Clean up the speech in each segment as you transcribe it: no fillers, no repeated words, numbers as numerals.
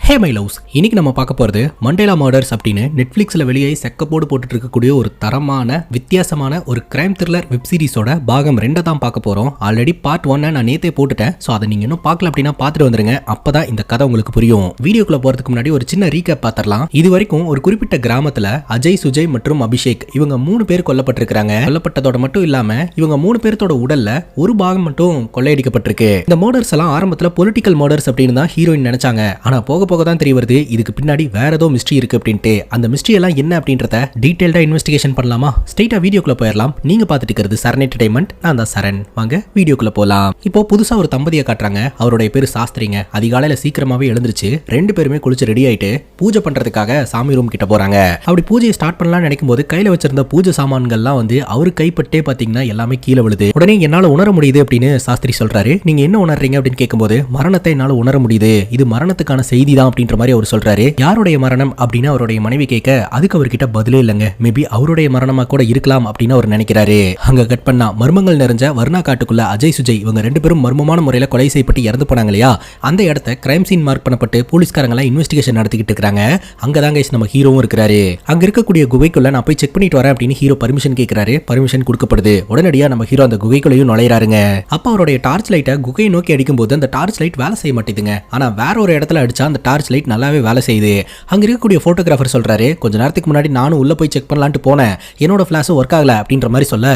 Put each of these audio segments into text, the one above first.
Hey my loves, இன்னைக்கு நம்ம பார்க்க போகிறது மண்டேலா மர்டர்ஸ் அப்படின்னு நெட்ஃப்ளிக்ஸில் வெளியே செக்கப்போடு போட்டுட்டு இருக்கக்கூடிய ஒரு தரமான வித்தியாசமான ஒரு கிரைம் த்ரில்லர் வெப் சீரிஸோட பாகம் 2 தான் பார்க்க போகிறோம். ஆல்ரெடி பார்ட் 1 நான் நேத்தே போட்டுட்டேன். ஸோ அதை நீங்கள் இன்னும் பார்க்கல அப்படின்னா பார்த்துட்டு வந்துருங்க. அப்போ தான் இந்த கதை உங்களுக்கு புரியும். வீடியோக்குள்ளே போகிறதுக்கு முன்னாடி ஒரு சின்ன ரீகேப் பார்த்துடலாம். இது வரைக்கும் ஒரு குறிப்பிட்ட கிராமத்தில் அஜய், சுஜய் மற்றும் அபிஷேக் இவங்க 3 பேர் கொல்லப்பட்டிருக்காங்க. கொல்லப்பட்டதோட மட்டும் இல்லாமல் இவங்க 3 பேர்த்தோட உடல்ல ஒரு பாகம் மட்டும் கொள்ளையடிக்கப்பட்டிருக்கு. இந்த மர்டர்ஸ் எல்லாம் ஆரம்பத்தில் பொலிட்டிக்கல் மர்டர்ஸ் அப்படின்னு தான் ஹீரோயின் நினைச்சாங்க. ஆனால் போக போக தான் தெரிய வருது இதுக்கு பின்னாடி வேற ஏதோ மிஸ்ட்ரி இருக்கு அப்படின்ட்டு. அந்த மிஸ்ட்ரி எல்லாம் என்ன அப்படின்றத டீடைல்டா இன்வெஸ்டிகேஷன் பண்ணலாமா? ஸ்ட்ரைட்டா வீடியோக்குள்ள போயிடலாம். நீங்க பார்த்துட்டு இருக்கிறது சரண் என்டர்டைன்மெண்ட். நான் தான் சரண். வாங்க வீடியோக்குள்ள போலாம். இப்போ புதுசா ஒரு தம்பதியை காட்டுறாங்க. அவருடைய பேரு சாஸ்திரிங்க. அதிகாலையில சீக்கிரமாவே எழுந்திருச்சு 2 பேருமே குளிச்சு ரெடி ஆயிட்டு பூஜை பண்றதுக்காக சாமி ரூம் கிட்ட போறாங்க. அப்படி பூஜையை ஸ்டார்ட் பண்ணலாம்னு நினைக்கும் போது கையில வச்சிருந்த பூஜை சாமான்கள்லாம் வந்து அவரு கைப்பட்டே பாத்தீங்கன்னா எல்லாமே கீழே விழுது. உடனே என்னால உணர முடியுது அப்படின்னு சாஸ்திரி சொல்றாரு. நீங்க என்ன உணர்றீங்க அப்படின்னு கேட்கும்போது மரணத்தை என்னால உணர முடியுது, இது மரணத்துக்கான செய்தி தான் அப்படின்ற மாதிரி அவர் சொல்றாரு. யாருடைய மரணம் அப்படின்னு அவருடைய மனைவி கேட்க அதுக்கு அவர்கிட்ட பதிலே இல்லைங்க. மேபி அவருடைய மரணமா கூட இருக்கலாம் அப்படின்னு அவர் நினைக்கிறாரு. அங்க கட் பண்ணா மர்மங்கள் நிறைஞ்ச வர்ணா காட்டுக்குள்ள அஜய், சுஜய் இவங்க 2 பேரும் மர்மமான முறையில கொலை செய்யப்பட்டு இறந்து போனாங்க இல்லையா? அந்த இடத்த கிரைம் சீன் மார்க் பண்ணப்பட்டு போலீஸ்காரங்க எல்லாம் இன்வெஸ்டிகேஷன் நடத்திக்கிட்டு இருக்காங்க. அங்கதான் கைஸ் நம்ம ஹீரோவும் இருக்கிறாரு. அங்க இருக்கக்கூடிய குகைக்குள்ள நான் போய் செக் பண்ணிட்டு வரேன் அப்படின்னு ஹீரோ பர்மிஷன் கேட்கிறாரு. பர்மிஷன் கொடுக்கப்படுது. உடனடியா நம்ம ஹீரோ அந்த குகைக்குள்ளேயும் நுழையறாருங்க. அப்ப அவருடைய டார்ச் லைட்டை குகையை நோக்கி அடிக்கும் போது அந்த டார்ச் லைட் வேலை செய்ய மாட்டேதுங்க. ஆனா வேற ஒரு இடத்துல அடிச்சா அந்த டார்ச் லைட் நல்லாவே வேலை செய்யுது. அங்க இருக்கக்கூடிய போட்டோகிராஃபர் சொல்றாரு, கொஞ்ச நேரத்துக்கு முன்னாடி நானும் உள்ள போய் செக் பண்ணலாம்னு போனேன், என்னோட ஃபிளாஷ் ஒர்க் ஆகல அப்படின்ற மாதிரி சொல்ல,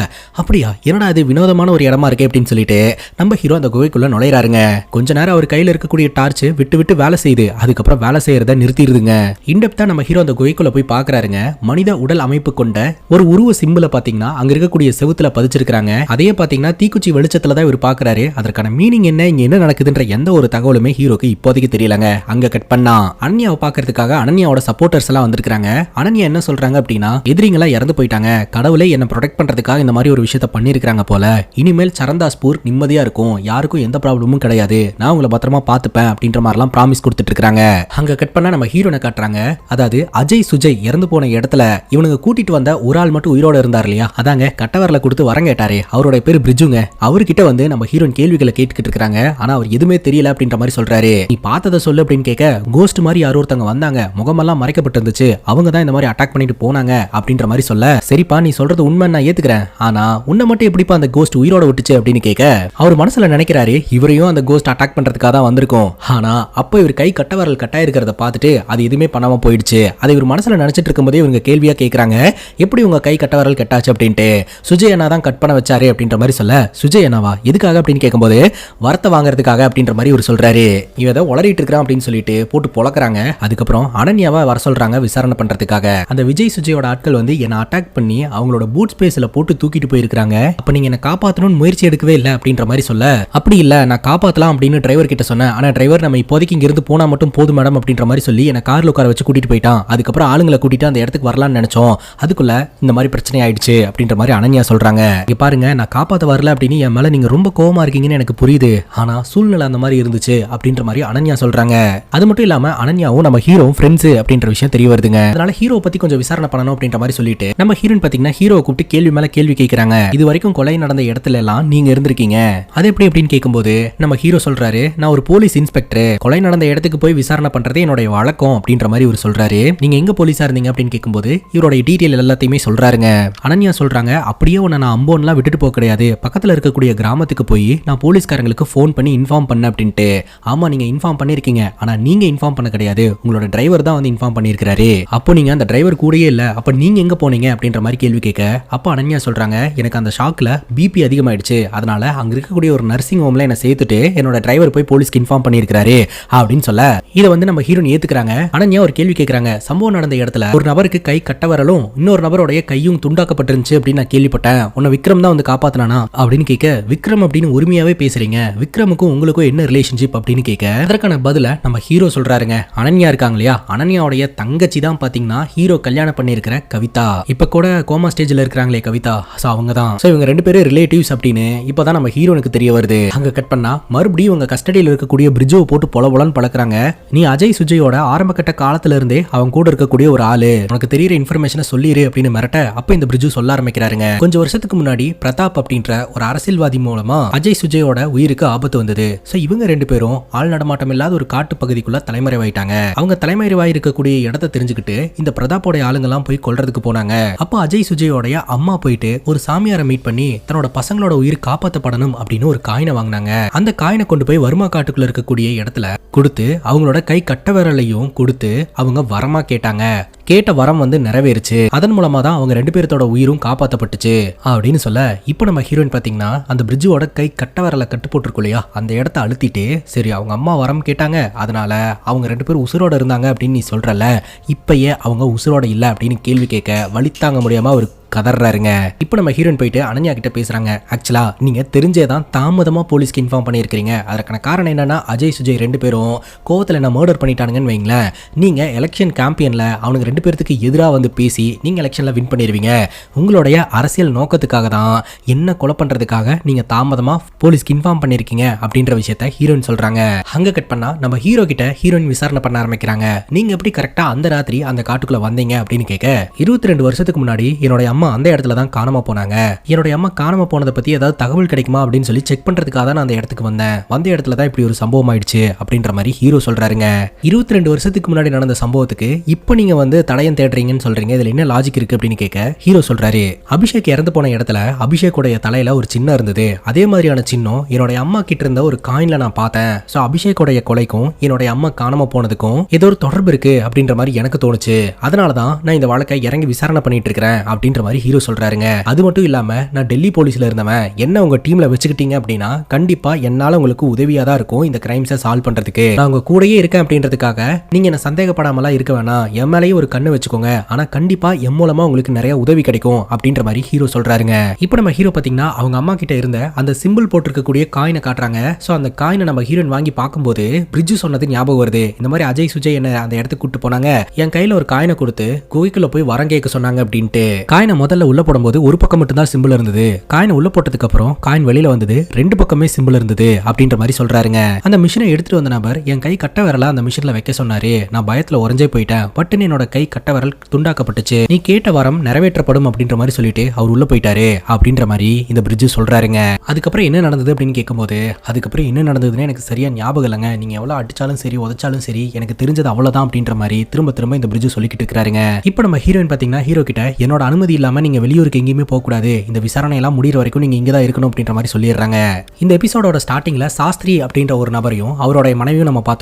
அப்படியா என்னடா இது வினோதமான ஒரு இடமா இருக்கே அப்படின்னு சொல்லிட்டு நம்ம ஹீரோ அந்த குகைக்குள்ள நுழையறாருங்க. கொஞ்ச நேரம் அவர் கையில இருக்கக்கூடிய டார்ச் விட்டு விட்டு வேலை செய்யுது. அதுக்கப்புறம் வேலை செய்யறத நிறுத்திடுதுங்க. இன்டெப்தா நம்ம ஹீரோ அந்த குகைக்குள்ள போய் பாக்குறாருங்க. மனித உடல் அமைப்பு கொண்ட ஒரு உருவ சிம்பிளை பாத்தீங்கன்னா அங்க இருக்கக்கூடிய செவுத்துல பதிச்சிருக்காங்க. அதையே பாத்தீங்கன்னா தீக்குச்சி வெளிச்சத்துல தான் இவர் பாக்குறாரு. அதற்கான மீனிங் என்ன, இங்க என்ன நடக்குதுன்ற எந்த ஒரு தகவலுமே ஹீரோக்கு இப்போதைக்கு தெரியலங்க. அங்க கட் பண்ணா அனன்யாவை பாக்குறதுக்காக அனன்யாவோட சப்போர்ட்டர்ஸ் எல்லாம் வந்திருக்காங்க. அனன்யா என்ன சொல்றாங்க அப்படின்னா, எதிரிங்களா இறந்து போயிட்டாங்க, கடவுளே என்ன ப்ரொடெக்ட் பண்றதுக்காக இந்த மாதிரி ஒரு விஷயத்த பண்ணிருக்காங்க போல. இனிமேல் சரந்தாஸ்பூர் நிம்மதியா இருக்கும், யாருக்கும் எந்த ப்ராப்ளமும் கிடையாது, நான் உங்களை பத்திரமா பாத்துப்பேன் அப்படின்ற மாதிரிலாம் ப்ராமிஸ் கொடுத்துட்டு இருக்காங்க. அங்க கட் பண்ணா நம்ம ஹீரோனை காட்டுறாங்க. அதாவது அஜய், சுஜய் இறந்து போன இடத்துல இவனுங்க கூட்டிட்டு வந்த ஒரு ஆள் மட்டும் உயிரோட இருந்தார் இல்லையா? அதாங்க கட்டவரல கொடுத்து வரம் கேட்டாரு. அவரோட பேரு பிரிட்ஜுங்க. அவர்கிட்ட வந்து நம்ம ஹீரோன் கேள்விகளை கேட்டுக்கிட்டு இருக்காங்க. ஆனா அவர் எதுவுமே தெரியல அப்படின்ற மாதிரி சொல்றாரு. நீ பார்த்ததை சொல்லு அப்படின்னு கேட்க, கோஸ்ட் மாதிரி யாரோ ஒருத்தங்க வந்தாங்க, முகமெல்லாம் மறைக்கப்பட்டிருந்துச்சு, அவங்க தான் இந்த மாதிரி அட்டாக் பண்ணிட்டு போனாங்க அப்படின்ற மாதிரி சொல்ல, சரிப்பா நீ சொல்றது உண்மை நான் ஏத்துக்கிறேன், ஆனா உன்னை மட்டும் எப்படிப்பா அந்த கோஸ்ட் உயிரோட விட்டுச்சு அப்படின்னு கேட்க, அவர் மனசுல நினைக்கிறாரு இவரையும் அந்த கோஸ்ட் அட்டாக் பண்றதுக்காக தான் வந்திருக்கும். ஆனா அப்ப இவர் கை கட்டவரல் கட்டாயிருக்கிறத பார்த்துட்டு அது எதுவுமே பண்ணாம போயிடுச்சு. அதை இவர் மனசுல நினைச்சிட்டு இருக்கும்போதே இவங்க கேள்வியா கேட்கறாங்க, எப்படி உங்க கை கட்டவரல் கட்டாச்சு அப்படின்ட்டு. சுஜய் அண்ணா தான் கட் பண்ண வச்சாரு அப்படின்ற மாதிரி சொல்ல, சுஜய் அண்ணாவா எதுக்காக அப்படின்னு கேட்கும்போது வரத்தை வாங்குறதுக்காக அப்படின்ற மாதிரி இவர் சொல்றாரு. இவன் உளறிட்டு இருக்கிறான் அப்படின்னு சொல்லிட்டு போட்டு பொளக்குறாங்க. அதுக்கப்புறம் அனன்யாவை வர சொல்றாங்க விசாரணை பண்றதுக்காக. அந்த விஜய், சுஜயோட ஆட்கள் வந்து என்ன அட்டாக் பண்ணி அவங்களோட பூட் ஸ்பேஸ்ல போட்டு தூக்கிட்டு போயிருக்காங்க. அப்ப நீங்க என்ன காப்பாத்தணும்னு முயற்சி எடுக்கவே இல்லை அப்படின்ற மாதிரி சொல்ல, அப்படி இல்ல நான் காப்பாத்தலாம் அப்படின்னு டிரைவர் கிட்ட சொன்னேன். ஆனா டிரைவர் நம்ம இப்போதைக்கு இங்க இருந்து போனா மட்டும் போதும் மேடம் அப்படின்ற மாதிரி சொல்லி என்ன கார்ல உட்கார வச்சு கூட்டிட்டு போயிட்டான். அதுக்கப்புறம் ஆளுங்களை கூட்டிட்டு அந்த இடத்துக்கு வரலாம்னு நினைச்சோம், அதுக்குள்ள இந்த மாதிரி பிரச்சனை ஆயிடுச்சு அப்படின்ற மாதிரி அனன்யா சொல்றாங்க. இங்க பாருங்க, நான் காப்பாத்த வரல அப்படின்னு என் மேல நீங்க ரொம்ப கோவமா இருக்கீங்கன்னு எனக்கு புரியுது, ஆனா சூழ்நிலை அந்த மாதிரி இருந்துச்சு அப்படின்ற மாதிரி அனன்யா சொல்றாங்க. அது மட்டும் இல்லாம அனன்யாவும் நம்ம ஹீரோ ஃப்ரெண்ட்ஸ் அப்படின்ற விஷயம் தெரிய வருதுங்க. அதனால ஹீரோ பத்தி கொஞ்சம் விசாரணை பண்ணணும் அப்படின்ற மாதிரி சொல்லிட்டு நம்ம ஹீரோயின் பாத்தீங்கன்னா ஹீரோவை கூப்பிட்டு கேள்வி மேல கேள்வி கேட்கறாங்க. இது வரைக்கும் கொலை நடந்த இடத்துல எல்லாம் நீங்க இருந்திருக்கீங்க, அது எப்படி அப்படின்னு கேட்கும்போது நம்ம ஹீரோ சொல்றாரு, நான் ஒரு போலீஸ் இன்ஸ்பெக்டர், கொலை நடந்த இடத்துக்கு போய் விசாரணை பண்றதே என்னோட வழக்கம் அப்படின்ற மாதிரி இவர் சொல்றாரு. நீங்க எங்க போலீஸா இருந்தீங்க அப்படின்னு கேட்கும்போது இவருடைய டீடைல் எல்லாத்தையுமே சொல்றாருங்க. அனன்யா சொல்றாங்க, அப்படியே உன்னை நான் அம்போன்லாம் விட்டுட்டு போக கிடையாது, பக்கத்துல இருக்கக்கூடிய கிராமத்துக்கு போய் நான் போலீஸ்காரங்களுக்கு போன் பண்ணி இன்ஃபார்ம் பண்ண அப்படின்ட்டு. ஆமா நீங்க இன்ஃபார்ம் பண்ணிருக்கீங்க, ஆனா நீங்க இன்ஃபார்ம் பண்ண கிடையாது, உங்களோட டிரைவர் தான் வந்து இன்ஃபார்ம் பண்ணிருக்காரு. அப்போ நீங்க அந்த டிரைவர் கூடயே இல்ல, அப்ப நீங்க எங்க போனீங்க அப்படின்ற மாதிரி கேள்வி கேட்க, அப்ப அனன்யா சொல்றாங்க, எனக்கு அந்த ஷாக்ல பிபி அதிகமாயிடுச்சு, அதனால அங்க இருக்கக்கூடிய ஒரு நர்சிங் ஹோம்ல என்ன சேர்த்துட்டு என்னோட டிரைவர் போய் போலீஸ்க்கு இன்ஃபார்ம் பண்ணிருக்காரு அப்படின்னு சொல்ல, இதை வந்து நம்ம ஹீரோன் ஏத்துக்கிறாங்க. அனன்யா ஒரு கேள்வி கேட்கறாங்க, சம்பவம் நடந்த இடத்துல ஒரு நபருக்கு கை கட்டவரலும் இன்னொரு நபருடைய கையும் துண்டாக்கப்பட்டிருந்துச்சு அப்படின்னு நான் கேள்விப்பட்டேன், உன்னை விக்ரம் தான் வந்து காப்பாத்தினானா அப்படின்னு கேட்க, விக்ரம் அப்படின்னு உரிமையாவே பேசுறீங்க, விக்ரமுக்கும் உங்களுக்கும் என்ன ரிலேஷன்ஷிப் அப்படின்னு கேட்க, அதற்கான பதில நம்ம ஹீரோ சொல்றாருங்க. அனன்யா இருக்காங்க இல்லையா, அனன்யாவுடைய தங்கச்சி தான் பாத்தீங்கன்னா ஹீரோ கல்யாணம் பண்ணிருக்கிற கவிதா. இப்ப கூட கோமா ஸ்டேஜ்ல இருக்காங்களே கவிதா, சோ அவங்க தான். சோ இவங்க 2 பேரும் ரிலேட்டிவ்ஸ் அப்படின்னு இப்பதான் நம்ம ஹீரோனுக்கு தெரிய வருது. அங்க கட் பண்ணா மறுபடியும் உங்க கஸ்டடியில் இருக்கக்கூடிய பிரிட்ஜோ போட்டு பொலபொலன்னு பழக்கிறாங்க. நீ அஜய், சுஜயோட ஆரம்ப கட்ட காலத்துல இருந்தே அவங்க கூட இருக்கக்கூடிய ஒரு ஆளு, உனக்கு தெரியற இன்ஃபர்மேஷனை சொல்லிரு அப்படின்னு மிரட்ட, அப்ப இந்த பிரிட்ஜு சொல்ல ஆரம்பிக்கிறாருங்க. கொஞ்சம் வருஷத்துக்கு முன்னாடி பிரதாப் அப்படின்ற ஒரு அரசியல்வாதி மூலமா அஜய், சுஜயோட உயிருக்கு ஆபத்து வந்தது. சோ இவங்க 2 பேரும் ஆள் நடமாட்டம் இல்லாத ஒரு காட்டு பகுதிக்குள்ள செகண்ட்ல தலைமறைவாயிட்டாங்க. அவங்க தலைமறைவாய் இருக்கக்கூடிய இடத்தை தெரிஞ்சுக்கிட்டு இந்த பிரதாப்போட ஆளுங்கெல்லாம் போய் கொல்றதுக்கு போனாங்க. அப்போ அஜய் சுஜயோடைய அம்மா போயிட்டு ஒரு சாமியாரை மீட் பண்ணி தன்னோட பசங்களோட உயிர் காப்பாற்றப்படணும் அப்படின்னு ஒரு காயினை வாங்கினாங்க. அந்த காயினை கொண்டு போய் வர்மா காட்டுக்குள்ள இருக்கக்கூடிய இடத்துல கொடுத்து அவங்களோட கை கட்ட விரலையும் கொடுத்து அவங்க வரமா கேட்டாங்க. கேட்ட வரம் நிறைவேறுச்சு. அதன் மூலமா தான் அவங்க 2 பேர்த்தோட உயிரும் காப்பாற்றப்பட்டுச்சு அப்படின்னு சொல்ல, இப்போ நம்ம ஹீரோயின் பாத்தீங்கன்னா அந்த பிரிட்ஜோட கை கட்ட விரலை கட்டு போட்டிருக்கும் இல்லையா, அந்த இடத்த அழுத்திட்டு சரி அவங்க அம்மா வரம் கேட்டாங்க, அதனால அவங்க 2 பேரும் உசுரோட இருந்தாங்க அப்படின்னு நீ சொல்றல, இப்பயே அவங்க உசுரோட இல்ல அப்படின்னு கேள்வி கேட்க வழி தாங்க முடியாம ஒரு கதறாருங்க. இப்போ நம்ம ஹீரோயின் போயிட்டு அனன்யா கிட்ட பேசுறாங்க. ஆக்சுவலா நீங்க தெரிஞ்சேதான் தாமதமா போலீஸ்க்கு இன்ஃபார்ம் பண்ணியிருக்கீங்க. அதற்கான காரணம் என்னன்னா அஜய் சுஜய் 2 பேரும் கோவத்தில் என்ன மர்டர் பண்ணிட்டானுங்கன்னு வைங்களேன். நீங்க எலெக்ஷன் கேம்பெயின்ல அவனுக்கு 2 பேருக்கு எதிராக பேசி நீங்க எலெக்ஷன்ல வின் பண்ணிடுவீங்க. உங்களுடைய அரசியல் நோக்கத்துக்காக தான் என்ன கொலை பண்றதுக்காக நீங்க தாமதமா போலீஸ்க்கு இன்ஃபார்ம் பண்ணிருக்கீங்க அப்படின்ற விஷயத்த ஹீரோயின் சொல்றாங்க. அங்க கட் பண்ணா நம்ம ஹீரோ கிட்ட ஹீரோயின் விசாரணை பண்ண ஆரம்பிக்கிறாங்க. நீங்க எப்படி கரெக்டா அந்த ராத்திரி அந்த காட்டுக்குள்ள வந்தீங்க அப்படின்னு கேட்க, 22 வருஷத்துக்கு முன்னாடி என்னோட அம்மா அந்த இடத்துல தான் காணாம போனாங்க. என்னுடைய அம்மா காணாம போனதை பத்தி ஏதாவது தகவல் கிடைக்குமா அப்படின்னு சொல்லி செக் பண்றதுக்காக தான் நான் அந்த இடத்துக்கு வந்தேன். வந்த இடத்துல தான் இப்படி ஒரு சம்பவம் ஆயிடுச்சு அப்படின்ற மாதிரி ஹீரோ சொல்றாருங்க. 22 வருஷத்துக்கு முன்னாடி நடந்த சம்பவத்துக்கு இப்போ நீங்க தடயம் தேடுறீங்கன்னு சொல்றீங்க, இதுல என்ன லாஜிக் இருக்கு அப்படின்னு கேட்க ஹீரோ சொல்றாரு, அபிஷேக் இறந்து போன இடத்துல அபிஷேக்கோடைய தலையில ஒரு சின்னம் இருந்தது. அதே மாதிரியான சின்னம் என்னுடைய அம்மா கிட்ட இருந்த ஒரு காயின்ல நான் பார்த்தேன். சோ அபிஷேக்கோடைய கொலைக்கும் என்னுடைய அம்மா காணாம போனதுக்கும் ஏதோ ஒரு தொடர்பு இருக்கு அப்படின்ற மாதிரி எனக்கு தோணுச்சு. அதனாலதான் நான் இந்த வழக்கை இறங்கி விசாரணை பண்ணிட்டு இருக்கிறேன் அப்படின்ற மாதிரி ஹீரோ சொல்றாருங்க. அது மட்டும் இல்லாம நான் டெல்லி போலீஸ்ல இருந்தவன், என்ன உங்க டீம்ல வச்சுக்கிட்டீங்க அப்படின்னா கண்டிப்பா என்னால உங்களுக்கு உதவியா தான் இருக்கும் இந்த கிரைம்ஸை சால்வ் பண்றதுக்கு. நான் உங்க கூடயே இருக்கேன் அப்படின்றதுக்காக நீங்க என்ன சந்தேகப்படாமலாம் இருக்க வேணாம், என் மேலேயே ஒரு கண்ணு வச்சுக்கோங்க, ஆனா கண்டிப்பா என் மூலமா உங்களுக்கு நிறைய உதவி கிடைக்கும் அப்படின்ற மாதிரி ஹீரோ சொல்றாருங்க. இப்போ நம்ம ஹீரோ பாத்தீங்கன்னா அவங்க அம்மா கிட்ட இருந்த அந்த சிம்பிள் போட்டிருக்கக்கூடிய காயினை காட்டுறாங்க. சோ அந்த காயினை நம்ம ஹீரோயின் வாங்கி பார்க்கும்போது பிரிட்ஜ் சொன்னது ஞாபகம் வருது. இந்த மாதிரி அஜய் சுஜய் என்ன அந்த இடத்துக்கு கூட்டு போனாங்க, என் கையில ஒரு காயினை கொடுத்து குகைக்குள்ள போய் வரம் கேட்க சொன்னாங்க அப்படின்ட்டு. காயினை முதல்ல உள்ள போடும்போது ஒரு பக்கம் மட்டும் தான் சிம்பிள் இருந்தது. காயின் உள்ள போட்டதுக்கு அப்புறம் காயின் வெளியில வந்தது, 2 பக்கமே சிம்பிள் இருந்தது அப்படின்ற மாதிரி சொல்றாருங்க. அந்த மிஷினை எடுத்துட்டு வந்த நபர் என் கை கட்ட விரல அந்த மிஷின்ல வைக்க சொன்னாரு. நான் பயத்துல உறைஞ்சே போயிட்டேன். பட்டுன்னு என்னோட கை கட்ட விரல் துண்டாக்கப்பட்டுச்சு. நீ கேட்ட வரம் நிறைவேற்றப்படும் அப்படின்ற மாதிரி சொல்லிட்டு அவர் உள்ள போயிட்டாரு அப்படின்ற மாதிரி இந்த பிரிட்ஜ் சொல்றாருங்க. அதுக்கப்புறம் என்ன நடந்தது அப்படின்னு கேட்கும்போது, அதுக்கப்புறம் என்ன நடந்ததுன்னு எனக்கு சரியா ஞாபகம் இல்லைங்க. நீங்க எவ்வளவு அடிச்சாலும் சரி உதச்சாலும் சரி எனக்கு தெரிஞ்சது அவ்வளவுதான் அப்படின்ற மாதிரி திரும்ப திரும்ப இந்த பிரிட்ஜ் சொல்லிக்கிட்டு இருக்காருங்க. இப்போ நம்ம ஹீரோயின் பாத்தீங்கன்னா ஹீரோ கிட்ட என்னோட அனுமதி இல்லாம நீங்க வெளியூருக்கு எங்கேயுமே போக கூடாது, இந்த விசாரணை எல்லாம் முடிகிற வரைக்கும் நீங்க இங்க தான் இருக்கணும் அப்படின்ற மாதிரி சொல்லிடுறாங்க. இந்த எபிசோடோட ஸ்டார்டிங்ல சாஸ்திரி அப்படின்ற ஒரு நபரையும் அவரோட மனைவியும் நம்ம பார்த்தோம்.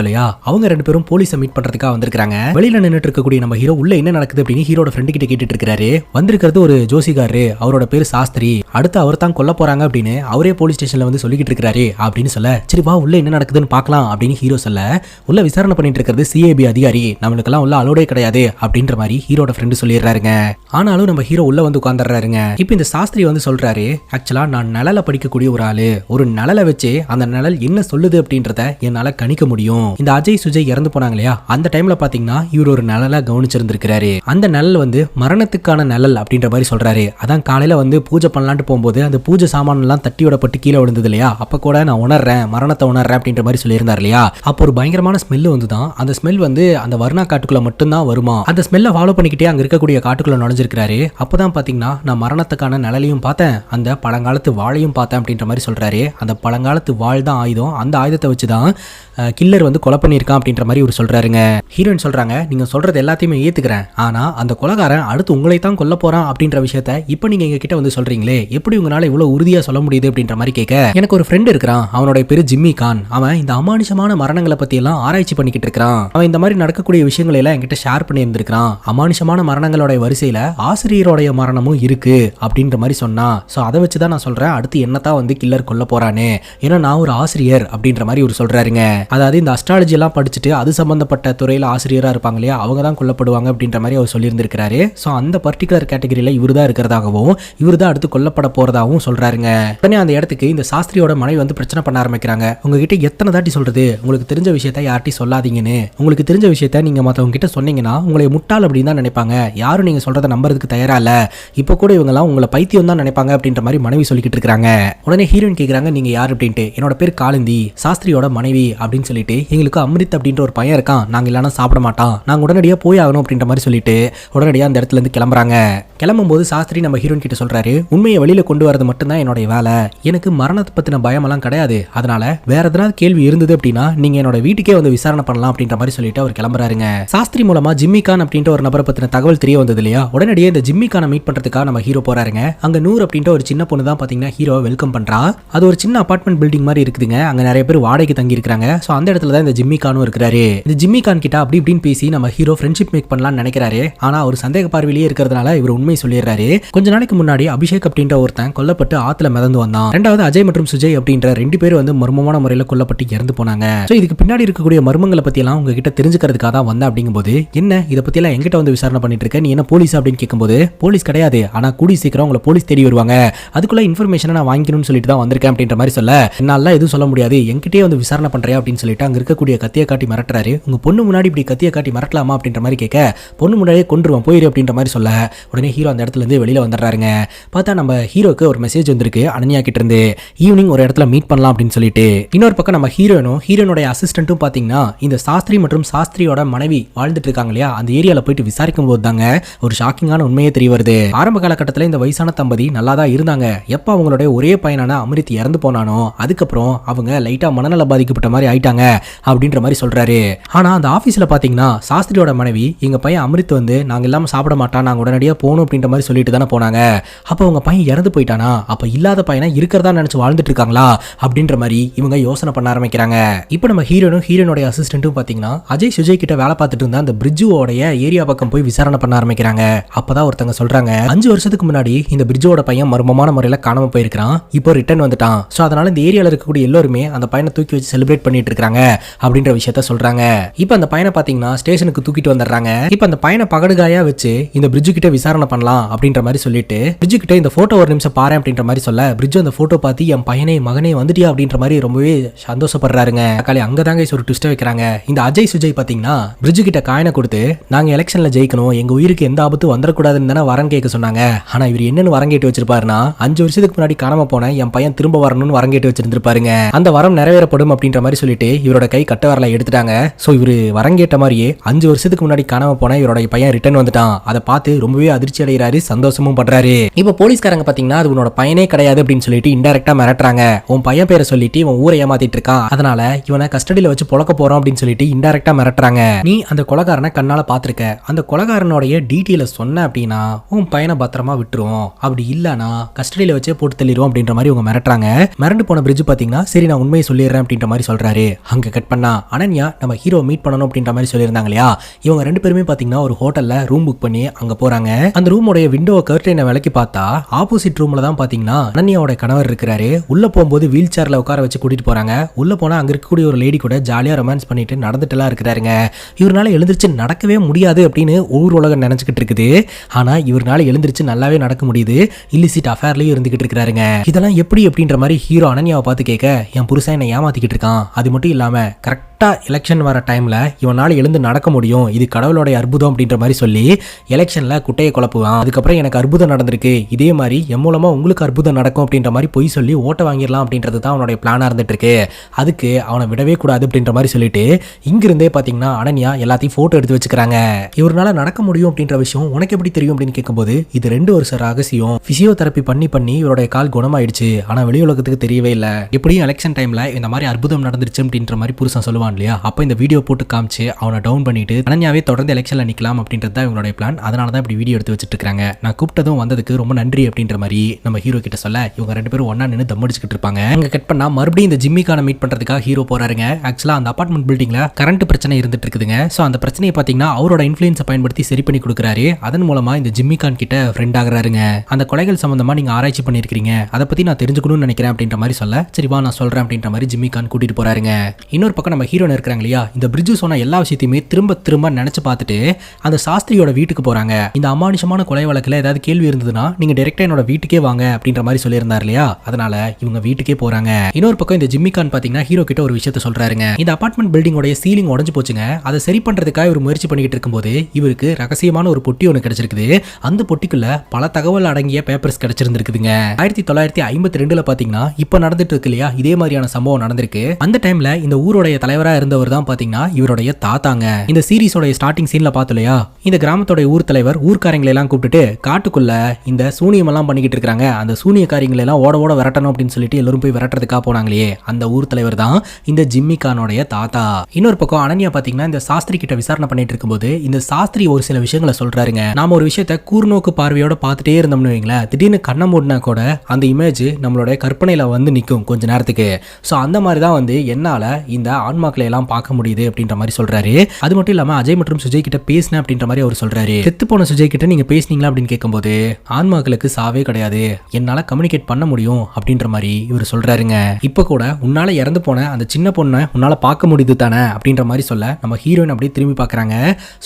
அவங்க 2 பேரும் போலீஸை மீட் பண்றதுக்காக வந்திருக்காங்க. வெளியில நின்னுட்டு இருக்கக்கூடிய நம்ம ஹீரோ உள்ள என்ன நடக்குது அப்படின்னு ஹீரோட ஃப்ரெண்டு கிட்ட கேட்டுட்டு இருக்காரு. வந்திருக்கிறது ஒரு ஜோசிகாரு, அவரோட பேரு சாஸ்திரி, அடுத்து அவர் தான் கொல்ல போறாங்க அப்படின்னு அவரே போலீஸ் ஸ்டேஷன்ல சொல்லிக்கிட்டு இருக்காரு அப்படின்னு சொல்ல, சரி வா உள்ள என்ன நடக்குதுன்னு பார்க்கலாம் அப்படின்னு ஹீரோ சொல்ல, உள்ள விசாரணை பண்ணிட்டு இருக்கிறது சிஏபி அதிகாரி, நம்மளுக்கெல்லாம் உள்ள அலோடே கிடையாது அப்படின்ற மாதிரி ஹீரோட ஃப்ரெண்டு சொல்லிடுறாருங்க. ஆனாலும் நம்ம ஹீரோ உள்ள உட்கார்ந்துறாருங்க. இப்போ இந்த சாஸ்திரி சொல்றாரு, ஆக்சுவலா நான் நிழல படிக்கக்கூடிய ஒரு ஆளு, ஒரு நிழலை வச்சு அந்த நிழல் என்ன சொல்லுது அப்படின்றத என்னால கணிக்க முடியும். இந்த அஜய் சுஜய் இறந்து போனாங்க இல்லையா, அந்த டைம்ல பாத்தீங்கன்னா இவர் ஒரு நிழலை கவனிச்சிருந்திருக்கிறாரு. அந்த நிழல் மரணத்துக்கான நிழல் அப்படின்ற மாதிரி சொல்றாரு. அதான் காலையில பூஜை பண்ணலான்ட்டு போகும்போது அந்த பூஜை சாமான் எல்லாம் தட்டி விடப்பட்டு கீழே விழுந்தது இல்லையா, அப்ப கூட நான் உணர்றேன் மரணத்தை உணர்றேன் அப்படின்ற மாதிரி சொல்லியிருந்தார் இல்லையா. அப்போ ஒரு பயங்கரமான ஸ்மெல் வந்துதான். அந்த ஸ்மெல் அந்த வர்ணா காட்டுக்குள்ள மட்டும்தான் வருமா. அந்த ஸ்மெல்லை ஃபாலோ பண்ணிக்கிட்டே அங்க இருக்கக்கூடிய காட்டுக்குள்ள நுழைஞ்சிருக்காரு. அப்பதான் பாத்தீங்கன்னா நான் மரணத்துக்கான நிழலையும் பார்த்தேன், அந்த பழங்காலத்து வாழையும் பார்த்தேன் அப்படின்ற மாதிரி சொல்றாரு. அந்த பழங்காலத்து வாழ் தான் ஆயுதம், அந்த ஆயுதத்தை வச்சுதான் கில்லர் கொலை பண்ணியிருக்கான் அப்படின்ற மாதிரி இவர் சொல்றாருங்க. ஹீரோயின் சொல்றாங்க, நீங்க சொல்றது எல்லாத்தையுமே ஏத்துக்கிறேன், ஆனா அந்த கொலைகாரன் அடுத்து உங்களை தான் கொல்ல போறான் அப்படின்ற விஷயத்த இப்ப நீங்க எங்க கிட்ட சொல்றீங்களே, எப்படி உங்களால இவ்வளவு உறுதியா சொல்ல முடியுது அப்படின்ற மாதிரி கேட்க, எனக்கு ஒரு ஃப்ரெண்ட் இருக்கிறான், அவனோட பேரு ஜிம்மி கான், அவன் இந்த அமானுஷமான மரணங்களை பத்தி எல்லாம் ஆராய்ச்சி பண்ணிக்கிட்டு இருக்கான், அவன் இந்த மாதிரி நடக்கக்கூடிய விஷயங்களை எல்லாம் என்கிட்ட ஷேர் பண்ணி இருந்திருக்கான், அமானுஷமான மரணங்களோட வரிசையில ஆசிரியரோடைய மரணமும் இருக்கு அப்படின்ற மாதிரி சொன்னா. சோ அதை வச்சுதான் நான் சொல்றேன் அடுத்து என்னத்தான் கில்லர் கொல்ல போறானே, ஏன்னா நான் ஒரு ஆசிரியர் அப்படின்ற மாதிரி இவர் சொல்றாருங்க. அதாவது இந்த அஸ்ட்ராலஜி எல்லாம் படிச்சுட்டு அது சம்பந்தப்பட்ட துறையில ஆசிரியரா இருப்பாங்க இல்லையா, அவங்க தான் கொல்லப்படுவாங்க அப்படின்ற மாதிரி அவர் சொல்லியிருந்திருக்காரு. சோ அந்த பர்டிகுலர் கேட்டகரியில இவர் தான் இருக்கிறதாகவும் இவர் தான் அடுத்து கொல்லப்பட போறதாகவும் சொல்றாருங்க. உடனே அந்த இடத்துக்கு இந்த சாஸ்திரியோட மனைவி பிரச்சனை பண்ண ஆரம்பிக்கிறாங்க. உங்ககிட்ட எத்தனை தாட்டி சொல்றது, உங்களுக்கு தெரிஞ்ச விஷயத்த யார்ட்டையும் சொல்லாதீங்கன்னு, உங்களுக்கு தெரிஞ்ச விஷயத்த நீங்க மத்தவங்க கிட்ட சொன்னீங்கன்னா உங்களை முட்டாள் அப்படின்னு தான் நினைப்பாங்க, யாரும் நீங்க சொல்றதை நம்புறதுக்கு தயாரா இல்ல, இப்ப கூட இவங்க எல்லாம் உங்களை பைத்தியம் தான் நினைப்பாங்க அப்படின்ற மாதிரி மனைவி சொல்லிக்கிட்டு இருக்காங்க. உடனே ஹீரோயின் கேக்குறாங்க, நீங்க யார் அப்படின்ட்டு. என்னோட பேர் காலிந்தி, சாஸ்திரியோட மனைவி அப்படின்னு சொல்லிட்டு, எங்களுக்கு அமிர்த் அப்படின்ற ஒரு பையன் இருக்கான், நாங்க இல்லைன்னா சாப்பிட மாட்டான், நாங்க உடனடியாக போய் ஆகணும் அப்படின்ற மாதிரி சொல்லிட்டு உடனடியாக அந்த இடத்துல இருந்து கிளம்புறாங்க. கிளம்பும்போது சாஸ்திரி நம்ம ஹீரோயின் கிட்ட சொல்றாரு, உண்மையை வெளியில கொண்டு வரது மட்டும்தான் என்னோட வேலை, எனக்கு மரணத்தை பத்தின பயமெல்லாம் கிடையாது, அதனால வேற எதனாவது கேள்வி இருந்தது அப்படின்னா நீங்க என்னோட வீட்டுக்கே வந்து விசாரணை பண்ணலாம் அப்படின்ற மாதிரி சொல்லிட்டு அவர் கிளம்புறாருங்க. சாஸ்திரி மூலமா ஜிம்மி கான் அப்படின்ற ஒரு நபரை பத்தின தகவல் தெரிய வந்தது இல்லையா, உடனடியே இந்த ஜிம்மி கானை மீட் பண்றதுக்காக நம்ம ஹீரோ போறாருங்க. அங்க நூறு அப்படின்ற ஒரு சின்ன பொண்ணு தான் பாத்தீங்கன்னா ஹீரோவை வெல்கம் பண்றா. அது ஒரு சின்ன அபார்ட்மெண்ட் பில்டிங் மாதிரி இருக்குதுங்க. அங்க நிறைய பேர் வாடகைக்கு தங்கி இருக்காங்க. சோ அந்த இடத்துல தான் இந்த ஜிம்மி கானும் இருக்கிறாரு. இந்த ஜிம்மி கான் கிட்ட அப்படி இப்படின்னு பேசி நம்ம ஹீரோ ஃப்ரெண்ட்ஷிப் மேக் பண்ணலாம்னு நினைக்கிறாரு. ஆனா அவர் சந்தேக பார்வையிலேயே இருக்கிறதுனால இவர் உண்மை சொல்லிடுறாரு. கொஞ்ச நாளைக்கு முன்னாடி அபிஷேக் அப்படின்ற ஒருத்தன் கொல்லப்பட்டு ஆத்துல மிதந்து வந்தான். ரெண்டாவது அஜய் மற்றும் சுஜய் அப்படின்ற 2 பேர் வந்து மர்மமான முறையில் கொல்லப்பட்டு இறந்து போனாங்க. சோ இதுக்கு பின்னாடி இருக்கக்கூடிய மர்மங்களை பத்தி எல்லாம் உங்ககிட்ட தெரிஞ்சுக்கிறதுக்காக தான் வந்தேன் அப்படிங்கும்போது, என்ன இதை பத்தி எல்லாம் எங்கிட்ட வந்து விசாரணை பண்ணிட்டு இருக்க, நீ என்ன போலீஸ் அப்படின்னு கேட்கும்போது, போலீஸ் கிடையாது, ஆனா கூடி சீக்கிரம் உங்களை போலீஸ் தேடி வருவாங்க, அதுக்குள்ள இன்ஃபர்மேஷனை நான் வாங்கிக்கணும்னு சொல்லிட்டு தான் வந்திருக்கேன் அப்படின்ற மாதிரி சொல்ல, என்னால எதுவும் சொல்ல முடியாது, என்கிட்டயே வந்து விசாரணை பண்றியா அப்படின்னு சொல்லிட்டு அங்க இருக்கக்கூடிய கத்தியை காட்டி மிரட்டுறாரு. உங்க பொண்ணு முன்னாடி இப்படி கத்தியை காட்டி மிரட்டலாமா அப்படின்ற மாதிரி கேட்க, பொண்ணு முன்னாடியே கொண்டுருவான் போயிரு அப்படின்ற மாதிரி சொல்ல, உடனே ஹீரோ அந்த இடத்துல இருந்து வெளியில வந்துடுறாருங்க. பார்த்தா நம்ம ஹீரோக்கு ஒரு மெசேஜ் வந்திருக்கு அனன்யா கிட்ட இருந்து, ஈவினிங் ஒரு இடத்துல மீட் பண்ணலாம் அப்படின்னு சொல்லிட்டு. இன்னொரு பக்கம் நம்ம ஹீரோனும் ஹீரோனுடைய அசிஸ்டன்ட்டும் பாத்தீங்கன்னா இந்த சாஸ்திரி மற்றும் சாஸ்திரியோட மனைவி வாழ்ந்துட்டு இருக்காங்க இல்லையா, அந்த ஏரியால போயிட்டு விசாரிக்கும் போது தாங்க ஒரு ஷாக்கிங்கான உண்மையே தெரிய வருது. ஆரம்ப காலகட்டத்தில் இந்த வயசான தம்பதி நல்லா தான் இருந்தாங்க. எப்ப அவங்களுடைய ஒரே பையனான அமிர்த் இறந்து போனானோ அதுக்கப்புறம் அவங்க லைட்டா மனநல பாதிக்கப்பட்ட மாதிரி ஆயிட்டாங்க அப்படின்ற மாதிரி சொல்றாரு. ஆனா அந்த ஆபீஸ்ல பாத்தீங்கன்னா சாஸ்திரியோட மனைவி, எங்க பையன் அமிர்த் வந்து நாங்க இல்லாம சாப்பிட மாட்டான், நாங்க உடனடியா போகணும் அப்படின்ற மாதிரி சொல்லிட்டு தானே போனாங்க. அப்ப உங்க பையன் இறந்து போயிட்டானா, அப்ப இல்லாத பையனை இருக்கிறதா நினைச்சு வாழ்ந்துட்டு இருக்காங்களா அப்படின்ற மாதிரி இவங்க யோசனை பண்ண ஆரம்பிக்கிறாங்க. இப்போ நம்ம ஹீரோனும் ஹீரோனுடைய அசிஸ்டன்ட்டும் பாத்தீங்கன்னா அஜய் சுஜய் கிட்ட வேலை பார்த்துட்டு இருந்தா அந்த பிரிட்ஜோடைய ஏரியா பக்கம் போய் விசாரணை பண்ண ஆரம்பிக்கிறாங்க. அப்பதான் ஒருத்தங்க சொல்றாங்க, 5 வருஷத்துக்கு முன்னாடி இந்த பிரிட்ஜோட பையன் மர்மமான முறையில் காணாம போயிருக்கான், இப்போ ரிட்டர்ன் வந்துட்டான். சோ அதனால இந்த ஏரியால இருக்கக்கூடிய எல்லாருமே அந்த பையனை தூக்கி வச்சு செலிப்ரேட் பண்ணிட்டு இருக்காங்க அப்படின்ற விஷயத்த சொல்றாங்க. இப்போ அந்த பையனை பாத்தீங்கன்னா ஸ்டேஷனுக்கு தூக்கிட்டு வந்துடுறாங்க. இப்போ அந்த பையனை பகடுகாயா வச்சு இந்த பிரிட்ஜு கிட்ட விசாரணை பண்ணலாம் அப்படின்ற மாதிரி சொல்லிட்டு பிரிட்ஜு கிட்ட இந்த போட்டோ ஒரு நிமிஷம் பாரு அப்படின்ற மாதிரி சொல்ல, பிரிட்ஜ் அந்த போட்டோ பார்த்து என் பையனே மகனே வந்துட்டியா அப்படின்ற மாதிரி ரொம்பவே சந்தோஷப்படுறாருங்க. அங்கதாங்க ஒரு ட்விஸ்ட் வைக்கிறாங்க. இந்த அஜய் சுஜய் பாத்தீங்கன்னா பிரிட்ஜு கிட்ட காயினை கொடுத்து, நாங்க எலெக்ஷன்ல ஜெயிக்கணும், எங்க உயிருக்கு எந்த ஆபத்து வந்துடக்கூடாதுன்னு தானே வரன் கேட்க சொன்னாங்க. ஆனா இவர் என்னன்னு வரம் கேட்டு வச்சிருப்பாருன்னா, 5 வருஷத்துக்கு முன்னாடி காணாம போன என் பையன் திரும்ப வரணும்னு வரம் கேட்டு வச்சிருந்திருப்பாருங்க. அந்த வரம் நிறைவேறப்படும் அப்படின்ற மாதிரி சொல்லிட்டு இவரோட கை கட்ட வரல எடுத்துட்டாங்க. சோ இவரு வரம் கேட்ட மாதிரியே 5 வருஷத்துக்கு முன்னாடி காணாம போன இவரோட பையன் ரிட்டர்ன் வந்துட்டான். அதை பார்த்து ரொம்பவே அதிர்ச்சி அடைகிறாரு, சந்தோஷமும் பண்றாரு. இப்ப போலீஸ்காரங்க பாத்தீங்கன்னா அது உன்னோட பையனே கிடையாது அப்படின்னு சொல்லிட்டு இன்டைரக்டா மிரட்டுறாங்க. உன் பையன் பேரை சொல்லிட்டு இவன் ஊரை ஏமாத்திட்டு இருக்கான், அதனால இவனை கஸ்டடியில வச்சு பொழக்க போறோம் அப்படின்னு சொல்லிட்டு இன்டைரக்டா மிரட்டுறாங்க. நீ அந்த கொலைகாரனை கண்ணால பாத்திருக்க, அந்த கொலைகாரனுடைய டீட்டெயில சொன்ன அப்படின்னா உன் பையனை பத்திரமா விட்டுருவோம், அப்படி இல்லனா கஸ்டடியில வச்சே போட்டு தள்ளிடுவோம் அப்படின்ற மாதிரி இவங்க மிரட்டுறாங்க. மிரண்டு போன பிரிட்ஜ் பாத்தீங்கன்னா சரி நான் உண்மையை சொல்லிடுறேன் அப்படின்ற மாதிரி சொல்றாரு. அங்க கட் பண்ணா அனன்யா நம்ம ஹீரோ மீட் பண்ணணும் அப்படின்ற மாதிரி சொல்லியிருந்தாங்க இல்லையா, இவங்க 2 பேருமே பாத்தீங்கன்னா ஒரு ஹோட்டல்ல ரூம் புக் பண்ணி அங்க போறாங்க. அந்த ரூமோட விண்டோ கர்டைனை விலக்கி பார்த்தா ஆப்போசிட் ரூம்ல தான் பாத்தீங்கன்னா அனன்யாவோட கணவர் இருக்கிறாரு. உள்ள போகும்போது வீல் சேர்ல உட்கார வச்சு கூட்டிட்டு போறாங்க. உள்ள போனா அங்க இருக்கக்கூடிய ஒரு லேடி கூட ஜாலியா ரொமான்ஸ் பண்ணிட்டு நடந்துட்டுலாம் இருக்கிறாருங்க. இவரால எழுந்திருச்சு நடக்கவே முடியாது அப்படின்னு ஊர் உலகம் நினைச்சுக்கிட்டு இருக்குது. ஆனா இவரால எழுந்திருச்சு நல்லாவே நடக்க முடியுது. இல்லிசிட் அஃபேர்லயும் இருந்துகிட்டு இருக்கிறாருங்க. இதெல்லாம் எப்படி அப்படின்ற மாதிரி ஹீரோ அனன்யாவை பார்த்து கேட்க, என் புருஷன் என்னை ஏமாத்திக்கிட்டு இருக்கான், அது மட்டும் இல்லாம கரெக்டா எலெக்ஷன் வர டைம்ல இவனால எழுந்து நடக்க முடியும், இது கடவுளோட அற்புதம் அப்படின்ற மாதிரி சொல்லி எலெக்ஷன்ல குட்டையை குழப்புவான். அதுக்கப்புறம் எனக்கு அற்புதம் நடந்திருக்கு, இதே மாதிரி என் மூலமா உங்களுக்கு அற்புதம் நடக்கும் அப்படின்ற மாதிரி பொய் சொல்லி ஓட்ட வாங்கிடலாம் அப்படின்றது தான் அவனுடைய பிளானா இருந்துட்டு இருக்கு. அதுக்கு அவனை விடவே கூடாது அப்படின்ற மாதிரி சொல்லிட்டு இங்கிருந்தே பாத்தீங்கன்னா அனன்யா எல்லாத்தையும் போட்டோ எடுத்து வச்சுக்கிறாங்க. இவரால நடக்க முடியும் அப்படின்ற விஷயம் உனக்கு எப்படி தெரியும் அப்படின்னு கேட்கும்போது, இது 2 வருஷ ரகசியம், பிசியோதெரப்பி பண்ணி இவருடைய கால் குணமாயிடுச்சு, ஆனா வெளி உலகத்துக்கு தெரியவே இல்லை. எப்படியும் எலெக்ஷன் டைம்ல இந்த மாதிரி அற்புதம் நடந்துருச்சு அப்படின்ற மாதிரி புருஷன் சொல்லுவான் இல்லையா, அப்ப இந்த வீடியோ போட்டு காமிச்சு அவனை டவுன் பண்ணிட்டு அனன்யாவே தொடர்ந்து எலெக்ஷன்ல நிக்கலாம் அப்படின்றது தான் இவங்களுடைய பிளான். அதனால தான் இப்படி வீடியோ எடுத்து வச்சுட்டு இருக்காங்க. நான் கூப்பிட்டதும் வந்ததுக்கு ரொம்ப நன்றி அப்படின்ற மாதிரி நம்ம ஹீரோ கிட்ட சொல்ல, இவங்க 2 பேரும் ஒண்ணா நின்று தம் அடிச்சுக்கிட்டு இருப்பாங்க. அங்க கட் பண்ணா மறுபடியும் இந்த ஜிம்மிக்கான மீட் பண்றதுக்காக ஹீரோ போறாருங்க. ஆக்சுவலா அந்த அபார்ட்மெண்ட் பில்டிங்ல கரண்ட் பிரச்சனை இருந்துட்டு இருக்குதுங்க. சோ அந்த பிரச்சனையை பாத்தீங்கன்னா அவரோட இன்ஃப்ளூயன்ஸை பயன்படுத்தி சரி பண்ணி கொடுக்குறாரு. அதன் மூலமா இந்த ஜிம்மிகான் கிட்ட ஃப்ரெண்ட் ஆகுறாருங்க. அந்த கொலைகள் சம்பந்தமா நீங்க ஆராய்ச்சி பண்ணிருக்கீங்க, அதை பத்தி நான் தெரிஞ்சுக்கணும்னு நினைக்கிறேன் அப்படின்ற மாதிரி சொல்ல, சரிவா நான் சொல்றேன் அப்படின்ற மாதிரி ஜிம்மிகான் கூட்டிட்டு போறாருங்க. இன்னொரு பக்கம் நம்ம ஹீரோ இருக்காங்க இல்லையா, இந்த பிரிட்ஜ் சொன்ன எல்லா விஷயத்தையுமே திரும்ப நினைச்சு பார்த்துட்டு அந்த சாஸ்திரியோட வீட்டுக்கு போறாங்க. இந்த அமானுஷமான கொலை வழக்குல ஏதாவது கேள்வி இருந்ததுன்னா நீங்க டைரக்டா என்னோட வீட்டுக்கே வாங்க அப்படின்ற மாதிரி சொல்லியிருந்தார் இல்லையா, அதனால இவங்க வீட்டுக்கே போறாங்க. இன்னொரு பக்கம் இந்த ஜிம்மிகான் பாத்தீங்கன்னா ஹீரோ கிட்ட ஒரு விஷயத்த சொல்றாருங்க. இந்த அபார்ட்மெண்ட் பில்டிங்கோட சீலிங் உடைஞ்சு போச்சுங்க, அதை சரி பண்றதுக்காக இவர் முயற்சி பண்ணிட்டு இருக்கும்போது இவருக்கு ரகசியமான ஒரு பொட்டி ஒன்று கிடைச்சிருக்குது. அந்த பொட்டிக்குள்ள பல தகவல் அடங்கிய பேப்பர்ஸ் கிடைச்சிருந்துருக்குதுங்க. 1952 பாத்தீங்கன்னா இப்ப நடந்துட்டு இருக்கு இல்லையா, இதே மாதிரியான சம்பவம் நடந்திருக்கு. அந்த டைம்ல இந்த ஊருடைய தலைவரா தலைவரா இருந்தவர் தான் பாத்தீங்கன்னா இவருடைய தாத்தாங்க. இந்த சீரிஸோட ஸ்டார்டிங் சீன்ல பார்த்தலையா, இந்த கிராமத்தோட ஊர் தலைவர் ஊர்க்காரங்களை எல்லாம் கூப்பிட்டுட்டு காட்டுக்குள்ள இந்த சூனியம் எல்லாம் பண்ணிக்கிட்டு இருக்காங்க, அந்த சூனியக்காரங்களை எல்லாம் ஓட ஓட விரட்டணும் அப்படின்னு சொல்லிட்டு எல்லாரும் போய் விரட்டுறதுக்காக போனாங்களே, அந்த ஊர் தலைவர் தான் இந்த ஜிம்மி கானோடைய தாத்தா. இன்னொரு பக்கம் அனன்யா பாத்தீங்கன்னா இந்த சாஸ்திரி கிட்ட விசாரணை பண்ணிட்டு இருக்கும்போது இந்த சாஸ்திரி ஒரு சில விஷயங்களை சொல்றாருங்க. நாம ஒரு விஷயத்த கூர்நோக்கு பார்வையோட பார்த்துட்டே இருந்தோம்னு வைங்களேன், திடீர்னு கண்ணை மூடினா கூட அந்த இமேஜ் நம்மளோட கற்பனையில வந்து நிற்கும் கொஞ்ச நேரத்துக்கு. ஸோ அந்த மாதிரி தான் வந்து என்னால இந்த ஆன்மாக்களை எல்லாம் பார்க்க முடியுது அப்படின்ற மாதிரி சொல்றாரு. அது மட்டும் இல்லாம அஜய் மற்றும் சுஜய் கிட்ட பேசினேன் அப்படின்ற மாதிரி அவர் சொல்றாரு. செத்து போன சுஜய் கிட்ட நீங்க பேசினீங்களா அப்படின்னு கேட்கும்போது ஆன்மாக்களுக்கு சாவே கிடையாது, என்னால கம்யூனிகேட் பண்ண முடியும் அப்படின்ற மாதிரி இவர் சொல்றாருங்க. இப்ப கூட உன்னால இறந்து போன அந்த சின்ன பொண்ணை உன்னால பார்க்க முடியுது தானே அப்படின்ற மாதிரி சொல்ல நம்ம ஹீரோயின் அப்படியே திரும்பி பார்க்கறாங்க.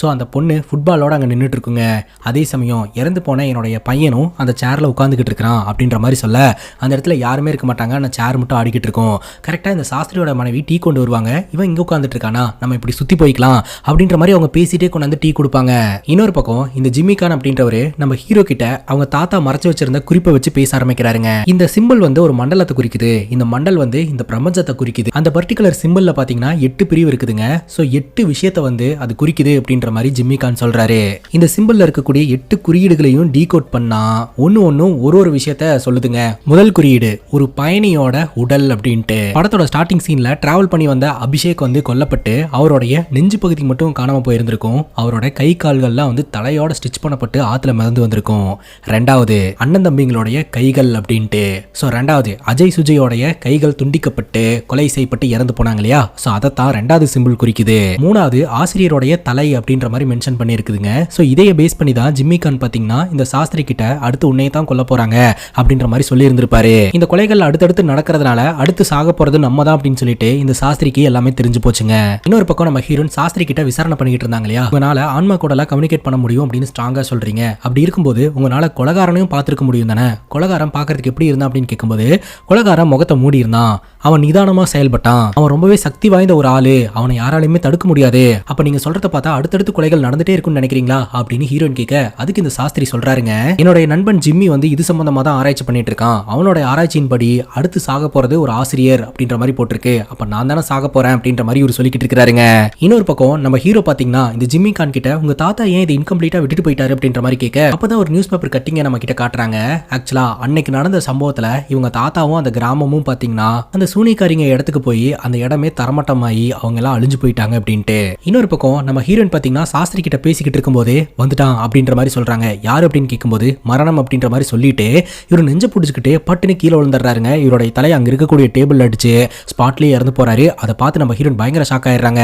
ஸோ அந்த பொண்ணு ஃபுட்பாலோட அங்கே நின்றுட்டு இருக்குங்க. அதே சமயம் இறந்து போன என்னுடைய பையனும் அந்த சேர்ல உட்காந்துக்கிட்டு இருக்கிறான் அப்படின்ற மாதிரி சொல்ல அந்த இடத்துல யாருமே இருக்க மாட்டாங்க, அந்த சேர் மட்டும் ஆடிக்கிட்டு இருக்கும். கரெக்டாக இந்த சாஸ்திரியோட மனைவி டீ கொண்டு வருவாங்க. இவன் இங்கே உட்காந்துட்டு இருக்கானா, நம்ம இப்படி சுற்றி போய்க்கலாம் அப்படின்ற மாதிரி அவங்க பேசிட்டே கொண்டு வந்து டீ கொடுப்பாங்க. இன்னொரு பக்கம் இந்த ஜிம்மி கான் அப்படின்றவரு நம்ம ஹீரோ கிட்ட அவங்க தாத்தா மறைச்சு வச்சிருந்த குறிப்பை வச்சு பேச ஆரம்பிக்கிறாருங்க. இந்த சிம்பிள் வந்து ஒரு மண்டலத்தை குறிக்குது, இந்த மண்டல் வந்து இந்த பிரபஞ்சத்தை குறிக்குது. அந்த பர்டிகுலர் சிம்பிள்ல பாத்தீங்கன்னா 8 பிரிவு இருக்குதுங்க. ஸோ 8 விஷயத்தை வந்து அது குறிக்குது அப்படின்ற மாதிரி ஜிம்மி கான் சொல்றாரு. இந்த சிம்பிள்ல இருக்கக்கூடிய 8 குறியீடுகளையும் டீகோட் பண்ணா ஒன்னும் ஒரு விஷயத்த சொல்லுதுங்க. முதல் குறியீடு ஒரு பயணியோட உடல் அப்படின்ட்டு. படத்தோட ஸ்டார்டிங் சீன்ல டிராவல் பண்ணி வந்த அபிஷேக் வந்து கொல்லப்பட்டு அவருடைய நெஞ்சு பகுதி மட்டும் காணாம போயிருந்திருக்கும். அவரோட கை கால்கள்லாம் வந்து தலையோட ஸ்டிச் பண்ணப்பட்டு ஆத்துல மிதந்து வந்திருக்கும். ரெண்டாவது அண்ணன் தம்பிங்களுடைய கைகள் அப்படின்ட்டு. ஸோ ரெண்டாவது அஜய் சுஜயோடைய கைகள் துண்டிக்கப்பட்டு கொலை செய்யப்பட்டு இறந்து போனாங்க இல்லையா, ஸோ அதைத்தான் ரெண்டாவது சிம்பிள் குறிக்குது. மூணாவது ஆசிரியருடைய தலை அப்படின்ற மாதிரி மென்ஷன் பண்ணி இருக்குதுங்க. ஸோ இதைய பேஸ் பண்ணி தான் ஜிம்மி கான் பாத்தீங்கன்னா இந்த சாஸ்திரி கிட்ட அடுத்து உன்னையே தான் கொல்ல போறாங்க அப்படின்ற மாதிரி சொல்லி இருந்திருப்பாரு. இந்த கொலைகள் அடுத்தடுத்து நடக்கிறதுனால அடுத்து சாக போறது நம்ம தான் அப்படின்னு சொல்லிட்டு இந்த சாஸ்திரிக்கு எல்லாமே தெரிஞ்சு போச்சுங்க. இன்னொரு பக்கம் நம்ம ஹீரோன் சாஸ்திரி கிட்ட விசாரணை பண்ணிக்கிட்டு இருந்தாங்க இல்லையா, உங்களால ஆன்மா கூட எல்லாம் கம்யூனிகேட் பண்ண முடியும் அப்படின்னு ஸ்ட்ராங்கா சொல்றீங்க, அப்படி இருக்கும்போது உங்களால கொலகாரனையும் பார்த்திருக்க முடியும் தானே, கொலகாரன் பார்க்கறதுக்கு எப்படி இருந்தா அப்படின்னு கேட்கும்போது கொலகாரன் முகத்தை மூடி இருந்தான், அவன் நிதானமா செயல்பட்டான், அவன் ரொம்பவே சக்தி வாய்ந்த ஒரு ஆளு, அவனை யாராலையுமே தடுக்க முடியாது, அப்ப நீங்க சொல்றத பார்த்தா அடுத்தடுத்து கொலைகள் நடந்துட்டே இருக்கும்னு நினைக்கிறீங்களா அப்படின்னு ஹீரோயின் கேட்க அதுக்கு இந்த சாஸ்திரி சொல்றாருங்க, என்னுடைய நண்பன் ஜிம்மி வந்து இது சம்பந்தமா தான் ஆராய்ச்சி பண்ணிட்டு இருக்கான், அவனோட ஆராய்ச்சியின் படி அடுத்து சாக போறது ஒரு ஆசிரியர் அப்படின்ற மாதிரி போட்டிருக்கு, அப்ப நான் தானே சாக போறேன் அப்படின்ற மாதிரி இவர் சொல்லிக்கிட்டு இருக்காருங்க. இன்னொரு பக்கம் நம்ம ஹீரோ பாத்தீங்கன்னா இந்த ஜிம்மி கான் கிட்ட உங்க தாத்தா ஏன் இது இன்கம்ப்ளீட்டா விட்டுட்டு போயிட்டாரு அப்படின்ற மாதிரி கேட்க அப்பதான் ஒரு நியூஸ் பேப்பர் கட்டிங்க நம்ம கிட்ட காட்டுறாங்க. ஆக்சுவலா அன்னைக்கு நடந்த சம்பவத்துல இவங்க தாத்தாவும் அந்த கிராமமும் பாத்தீங்கன்னா அந்த சூனியக்காரிங்க இடத்துக்கு போய் அந்த இடமே தரமட்டமாயி அவங்க எல்லாம் அழிஞ்சு போயிட்டாங்க அப்படின்ட்டு. இன்னொரு பக்கம் நம்ம ஹீரோயின் பாத்தீங்கன்னா சாஸ்திரி கிட்ட பேசிக்கிட்டு இருக்கும்போதே வந்துட்டான் அப்படின்ற மாதிரி சொல்றாங்க. யாரு அப்படின்னு கேட்கும்போது மரணம் அப்படின்ற மாதிரி சொல்லிட்டு இவர் நெஞ்ச புடிச்சுக்கிட்டு பட்டுன்னு கீழே விழுந்துடுறாருங்க. இவருடைய தலை அங்க இருக்கக்கூடிய டேபிள் அடிச்சு ஸ்பாட்லயே இறந்து போறாரு. அதை பார்த்து நம்ம ஹீரோயின் பயங்கர ஷாக் ஆயிடுறாங்க.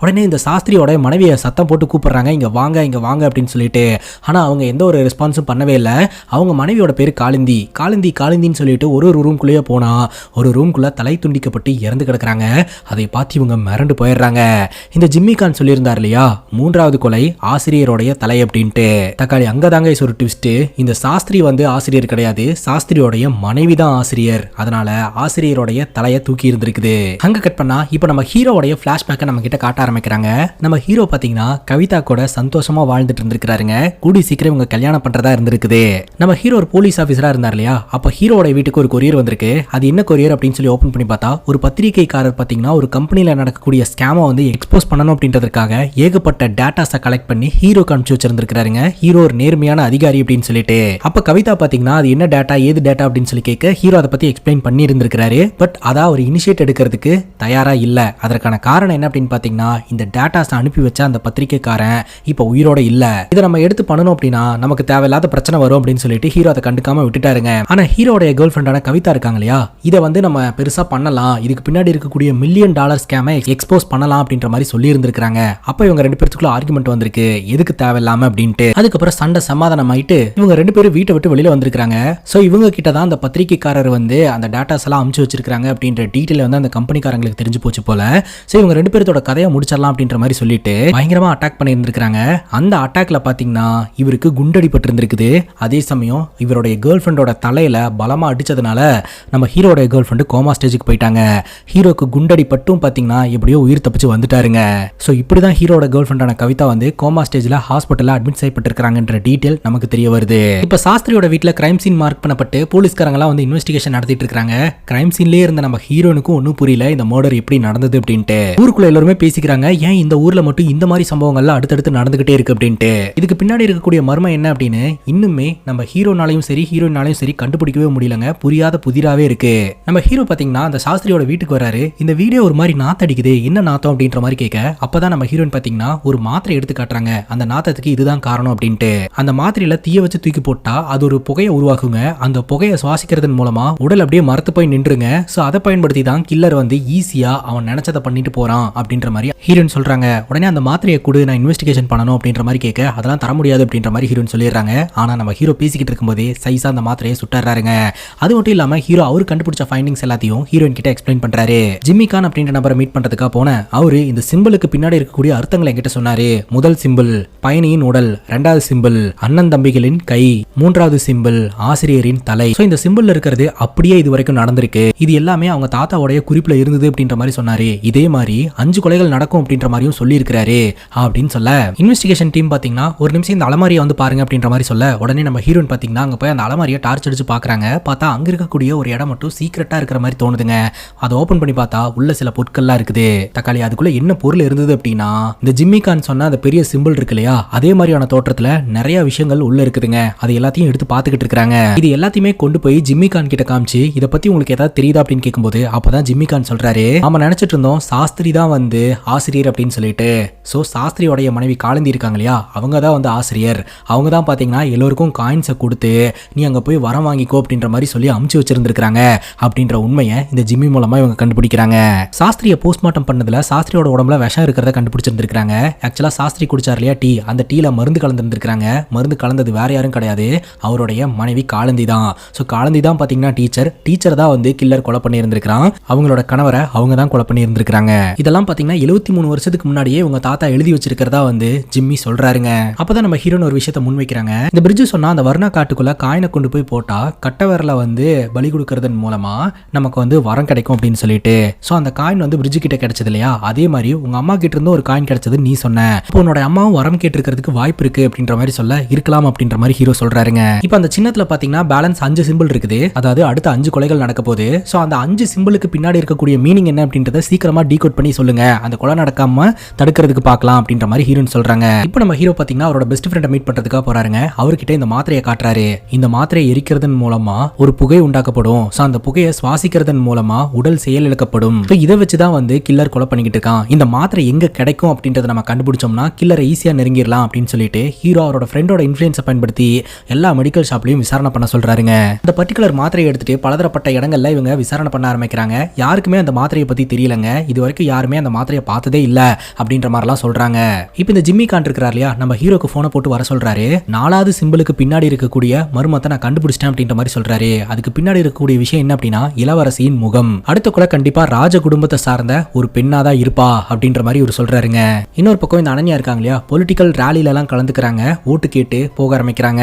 உடனே இந்த சாஸ்திரியோட மனைவியை சத்தம் போட்டு கூப்பிடுறாங்க, இங்க வாங்க இங்க வாங்க அப்படின்னு சொல்லிட்டு. ஆனா அவங்க எந்த ஒரு ரெஸ்பான்ஸும் பண்ணவே இல்லை. அவங்க மனைவியோட பேரு காளிந்தி. காளிந்தின்னு சொல்லிட்டு ஒரு ரூம்குள்ளேயே போனா ஒரு ரூம்குள்ள தலை துண்டிக்கப்பட்டு இறந்து கிடக்குறாங்க. அதை பார்த்து இவங்க மிரண்டு போயிடுறாங்க. இந்த ஜிம்மி கான் சொல்லியிருந்தார் இல்லையா, மூன்றாவது கொலை ஆசிரியருடைய தலை அப்படின்ட்டு. தக்காளி அங்கதாங்க ஒரு ட்விஸ்ட். இந்த சாஸ்திரி வந்து ஆசிரியர் கிடையாது, சாஸ்திரியோடைய மனைவி தான் ஆசிரியர். அதனால ஆசிரியருடைய தலையை தூக்கி இருந்திருக்குது. அங்க கட் பண்ணா இப்ப நம்ம ஹீரோடைய பிளாஷ்பேக்கை நம்ம கிட்ட காட்ட ஆரம்பிக்கிறாங்க. நம்ம ஹீரோ பாத்தீங்கன்னா கவிதா கூட சந்தோஷமா வாழ்ந்துட்டு இருந்திருக்காருங்க. கூடி சீக்கிரம் இவங்க கல்யாணம் பண்றதா இருந்திருக்குது. நம்ம ஹீரோ ஒரு போலீஸ் ஆபீசரா இருந்தார் இல்லையா, அப்ப ஹீரோட வீட்டுக்கு ஒரு கொரியர் வந்திருக்கு. அது என்ன கொரியர் அப்படின்னு சொல்லி ஓபன் பண்ணி பார்த்தா ஒரு பத்திரிகைக்காரர் பாத்தீங்கன்னா ஒரு கம்பெனில நடக்கக்கூடிய ஸ்கேமை வந்து எக்ஸ்போஸ் பண்ணணும் அப்படின்றதுக்காக ஏகப்பட்ட டேட்டாஸை கலெக்ட் பண்ணி ஹீரோ காமிச்சு வச்சிருந்திருக்காருங்க. ஹீரோ ஒரு நேர்மையான அதிகாரி அப்படின்னு சொல்லிட்டு. அப்ப கவிதா பாத்தீங்கன்னா அது என்ன டேட்டா ஏது டேட்டா அப்படின்னு சொல்லி கேட்க ஹீரோ அதை பத்தி எக்ஸ்பிளைன் பண்ணி இருந்திருக்காரு. பட் அதான் ஒரு இனிஷியேட் எடுக்கிறதுக்கு தயாரா இல்ல. அதற்கான காரணம் என்ன அப்படின்னு பாத்தீங்கன்னா இந்த டேட்டாஸ் அனுப்பி வச்ச அந்த பத்திரிகைக்காரன் இப்ப உயிரோட இல்ல. இதை நம்ம எடுத்து பண்ணணும் அப்படின்னா நமக்கு தேவையில்லாத பிரச்சனை வரும் அப்படின்னு சொல்லிட்டு ஹீரோ அதை கண்டுக்காம விட்டுட்டாருங்க. ஆனா ஹீரோடைய கேர்ள் ஃபிரெண்டான கவிதா இருக்காங்க இல்லையா, இதை வந்து நம்ம பெருசா பண்ணலாம், இதுக்கு பின்னாடி இருக்கக்கூடிய $1 மில்லியன் ஸ்கேமை எக்ஸ்போஸ் பண்ணலாம் அப்படின்ற மாதிரி சொல்லி இருந்திருக்காங்க. அப்ப இவங்க ரெண்டு பேருக்குள்ள ஆர்குமெண்ட் வந்திருக்கு, எதுக்கு தேவையில்லாம அப்படின்ட்டு. அதுக்கப்புறம் சண்டை சமாதானம் ஆயிட்டு இவங்க ரெண்டு பேரும் வீட்டை விட்டு வெளியில வந்திருக்காங்க. சோ இவங்க கிட்ட தான் அந்த பத்திரிகைக்காரர் வந்து அந்த டேட்டாஸ் எல்லாம் அமுச்சு வச்சிருக்காங்க அப்படின்ற டீடைல் வந்து அந்த கம்பெனிக்காரங்களுக்கு தெரிஞ்சு போச்சு போல. சோ இவங்க ரெண்டு பேரோட கதையை முடிச்சிடலாம் அப்படின்ற மாதிரி சொல்லிட்டு பயங்கரமா அட்டாக் பண்ணி இருந்திருக்காங்க. அந்த அட்டாக்ல பாத்தீங்கன்னா இவருக்கு குண்டடிப்பட்டு இருந்திருக்குது. அதே சமயம் இவருடைய கேர்ள் ஃபிரெண்டோட தலையில பலமா அடிச்சதுனால நம்ம ஹீரோட கேர்ள் ஃபிரெண்ட் கோமா ஸ்டேஜுக்கு போயிட்டாங்க. ஹீரோக்கு குண்டடி பட்டும் பாத்தீங்கன்னா எப்படியோ உயிர் தப்பிச்சு வந்துட்டாருங்க. சோ இப்படிதான் ஹீரோட கேர்ள் ஃபிரெண்டான கவிதா வந்து கோமா ஸ்டேஜ்ல ஹாஸ்பிட்டல்ல அட்மிட் செய்யப்பட்டிருக்காங்கன்ற டீடைல் நமக்கு தெரிய வருது. இப்ப சாஸ்திரியோட வீட்டுல கிரைம் சீன் மார்க் பண்ணப்பட்டு போலீஸ்காரங்க எல்லாம் வந்து இன்வெஸ்டிகேஷன் நடத்திட்டு இருக்காங்க. கிரைம் சீன்லயே இருந்த நம்ம ஹீரோனுக்கும் ஒன்னும் புரியல இந்த மர்டர் எப்படி நடந்தது அப்படின்ட்டு ஊருக்குள்ள எல்லாருமே பேசிக்கிறாங்க, ஏன் இந்த ஊர்ல மட்டும் இந்த மாதிரி சம்பவங்கள்லாம் அடுத்தடுத்து நடந்துகிட்டே இருக்கு அப்படின்ட்டு. இதுக்கு பின்னாடி இருக்கக்கூடிய மர்மம் என்ன அப்படின்னு இன்னுமே நம்ம ஹீரோனாலையும் சரி ஹீரோயினாலையும் சரி கண்டுபிடிக்கவே முடியலங்க. புரியாத புதிராவே இருக்கு. நம்ம ஹீரோ பாத்தீங்கன்னா அந்த சாஸ்திரியோட வீட்டுக்கு வராரு. இந்த வீடியோ ஒரு மாதிரி நாத்தடிக்குது, என்ன நாத்தம் அப்படின்ற மாதிரி கேட்க, அப்பதான் நம்ம ஹீரோயின் பாத்தீங்கன்னா ஒரு மாத்திரை எடுத்து காட்டுறாங்க. அந்த நாத்தத்துக்கு இதுதான் காரணம் அப்படின்ட்டு. அந்த மாத்திரையில தீய வச்சு தூக்கி போட்டா அது ஒரு புகையை உருவாக்குங்க. அந்த புகையை சுவாசிக்கிறதன் மூலமா உடல் அப்படியே மரத்து போய் நின்றுங்க. சோ அதை பயன்படுத்தி தான் கில்லர் வந்து ஈஸியா அவன் நினைச்சதை பண்ணிட்டு போறான் அப்படின்ற மாதிரி ஹீரோயின் சொல்றாங்க. உடனே அந்த மாத்திரையை கொடு, நான் இன்வெஸ்டிகேஷன் பண்ணணும் அப்படின்ற மாதிரி கேட்க, அதெல்லாம் தர முடியாது அப்படின்ற மாதிரி ஹீரோயின் சொல்லிடுறாங்க. ஆனா நம்ம ஹீரோ பேசிக்கிட்டு இருக்கும்போதே சைஸா அந்த மாத்திரையை சுட்டாருங்க. அது மட்டும் இல்லாம ஹீரோ அவர் கண்டுபிடிச்ச ஃபைண்டிங்ஸ் எல்லாத்தையும் ஹீரோயின் கிட்ட எக்ஸ்பிளைன் பண்றாரு. ஜிம்மி கான் அப்படின்ற நபரை மீட் பண்றதுக்காக போன அவரு இந்த சிம்பிளுக்கு பின்னாடி இருக்கக்கூடிய அர்த்தங்களை என்கிட்ட சொன்னாரு. முதல் சிம்பிள் பயணியின் உடல், இரண்டாவது சிம்பிள் அண்ணன் தம்பிகளின் கை, மூன்றாவது சிம்பிள் ஆசிரியரின் தலை. இந்த சிம்பிள்ல இருக்கிறது அப்படியே இது வரைக்கும் நடந்திருக்கு. இது எல்லாமே அவங்க தாத்தாவுடைய குறிப்புல இருந்தது அப்படின்ற மாதிரி சொன்னாரு. இதே மாதிரி 5 கொலைகள் நடக்கும் அப்படின்ற மாதிரியும் சொல்லி இருக்கிறாரு அப்படின்னு சொல்ல, இன்வெஸ்டிகேஷன் டீம் பாத்தீங்கன்னா ஒரு நிமிஷம் இந்த அலமாரியை வந்து பாருங்க அப்படின்ற மாதிரி சொல்ல, உடனே நம்ம ஹீரோயின் பாத்தீங்கன்னா அங்க போய் அந்த அலமாரியை டார்ச் அடிச்சு பாக்குறாங்க. பார்த்தா அங்க இருக்கக்கூடிய ஒரு இடம் மட்டும் சீக்கிரட்டா இருக்கிற மாதிரி தோணுதுங்க. அதை ஓபன் பண்ணி பார்த்தா உள்ள சில பொருட்கள்லாம் இருக்குது. தக்காளி அதுக்குள்ள என்ன பொருள் இருந்தது அப்படின்னா, இந்த ஜிம்மி கான் சொன்ன அந்த பெரிய சிம்பிள் இருக்கு இல்லையா, அதே மாதிரியான தோற்றத்துல நிறைய விஷயங்கள் உள்ள இருக்குதுங்க. அது எல்லாத்தையும் எடுத்து பாத்துக்கிட்டு இருக்காங்க. இது எல்லாத்தையுமே கொண்டு போய் ஜிம்மி கான் கிட்ட காமிச்சு, இதை பத்தி உங்களுக்கு ஏதாவது தெரியுதா அப்படின்னு கேட்கும்போது, அப்பதான் ஜிம்மி கான் சொல்றாரு, நாம நினைச்சிட்டு இருந்தோம் சாஸ்திரி தான் வந்து ஆசிரியர் அப்படின்னு சொல்லிட்டு. சோ சாஸ்திரியோடைய மனைவி காலந்தி இருக்காங்க இல்லையா, அவங்க தான் வந்து ஆசிரியர். அவங்க தான் பாத்தீங்கன்னா எல்லோருக்கும் காயின்ஸை கொடுத்து நீ அங்க போய் வரம் வாங்கிக்கோ அப்படின்ற மாதிரி சொல்லி அமுச்சு வச்சிருந்திருக்காங்க அப்படின்ற உண்மையை இந்த ஜிம்மி மூலமா இவங்க கண்டுபிடிக்கிறாங்க. சாஸ்திரியை போஸ்ட்மார்ட்டம் பண்ணதுல சாஸ்திரியோட உடம்புல விஷம் இருக்கிறத கண்டுபிடிச்சிருந்திருக்காங்க. ஆக்சுவலா சாஸ்திரி குடிச்சார் இல்லையா டீ, அந்த டீல மருந்து கலந்துருக்காங்க. மருந்து கலந்தது வேற யாரும் கிடையாது, அவருடைய மனைவி காலந்தி தான். ஸோ காலந்தி தான் பாத்தீங்கன்னா டீச்சர் தான் வந்து கில்லர் கொலை பண்ணி இருந்திருக்கான். அவங்களோட கணவரை அவங்க தான் கொலை பண்ணி இருந்திருக்காங்க. இதெல்லாம் பாத்தீங்கன்னா 73 வருஷத்துக்கு முன்னாடியே உங்க தாத்தா எழுதி வச்சிருக்கிறதா வந்து ஜிம்மி சொல்றாருங்க. அப்பதான் நம்ம ஹீரோன் ஒரு விஷயத்தை முன்வைக்கிறாங்க. இந்த பிரிட்ஜ் சொன்னா அந்த வர்ணா காட்டுக்குள்ள காயினை கொண்டு போய் போட்டா கட்டவரல வந்து பலி கொடுக்கறதன் மூலமா நமக்கு வந்து வரம் கிடைக்கும் அப்படின்னு சொல்லிட்டு. சோ அந்த காயின் வந்து பிரிட்ஜ் கிட்ட கிடைச்சது இல்லையா, அதே மாதிரி உங்க அம்மா கிட்ட இருந்து ஒரு காயின் கிடைச்சது நீ சொன்ன. இப்போ உன்னோட அம்மாவும் வரம் கேட்டிருக்கிறதுக்கு வாய்ப்பு இருக்கு அப்படின்ற மாதிரி சொல்ல, இருக்கலாம் அப்படின்ற மாதிரி ஹீரோ சொல்றாருங்க. இப்போ அந்த சின்னத்துல பாத்தீங்கன்னா பேலன்ஸ் 5 சிம்பிள் இருக்குது. அதாவது அடுத்த 5 கொலைகள் நடக்க போகுது. சோ அந்த 5 சிம்பிளுக்கு பின்னாடி இருக்கக்கூடிய மீனிங் என்ன அப்படின்றத சீக்கிரமா டீகோட் பண்ணி சொல்லுங்க, அந்த கொலை நடக்காம தடுக்கிறதுக்கு பார்க்கலாம் அப்படின்ற மாதிரி ஹீரோன்னு சொல்றாங்க. இப்போ நம்ம ஹீரோ பாத்தீங்கன்னா அவரோட பெஸ்ட் ஃப்ரெண்டை மீட் பண்றதுக்காக போறாருங்க. அவர்கிட்ட இந்த மாத்திரையை காட்டுறாரு. இந்த மாத்திரையை எரிக்கிறதன் மூலமா ஒரு புகை உண்டாக்கப்படும். சோ அந்த புகையை சுவாசிக்கிறதன் மூலமா உடல் செயல் இழக்கப்படும். இதை வச்சுதான் வந்து கில்லர் கொலை பண்ணிக்கிட்டு இருக்கான். இந்த மாத்திரை எங்க கிடைக்கும் அப்படின்றத நம்ம கண்டுபிடிச்சோம்னா கில்லரை ஈஸியா நெருங்கிடலாம் அப்படின்னு சொல்லிட்டு ஹீரோ அவரோட ஃப்ரெண்டோட இன்ஃப்ளூயன்ஸை பயன்படுத்தி எல்லா மெடிக்கல் ஷாப்லயும் விசாரணை பண்ண சொல்றாருங்க. இந்த பர்டிகுலர் மாத்திரையை எடுத்துட்டு பலதரப்பட்ட இடங்கள்ல இவங்க விசாரணை பண்ண ஆரம்பிக்கிறாங்க. யாருக்குமே அந்த மாத்திரையை பத்தி தெரியலங்க. இது வரைக்கும் யாருமே அந்த மாத்திரையை பார்த்ததே இல்ல அப்படின்ற மாதிரிலாம் சொல்றாங்க. இப்போ இந்த ஜிம்மி கான் இருக்கிறார் இல்லையா, நம்ம ஹீரோக்கு போனை போட்டு வர சொல்றாரு. 4வது சிம்பிளுக்கு பின்னாடி இருக்கக்கூடிய மர்மத்தை நான் கண்டுபிடிச்சிட்டேன் அப்படின்ற மாதிரி சொல்றாரு. அதுக்கு பின்னாடி இருக்கக்கூடிய விஷயம் என்ன அப்படின்னா இளவரசியின் முகம். அடுத்த கொலை கண்டிப்பா ராஜ குடும்பத்தை சார்ந்த ஒரு பெண்ணாதான் இருப்பா அப்படின்ற மாதிரி இவர் சொல்றாருங்க. இன்னொரு பக்கம் இந்த அனன்யா இருக்காங்க இல்லையா, பொலிட்டிக்கல் ரேலில எல்லாம் கலந்துக்கிறாங்க, ஓட்டு கேட்டு போக ஆரம்பிக்கிறாங்க.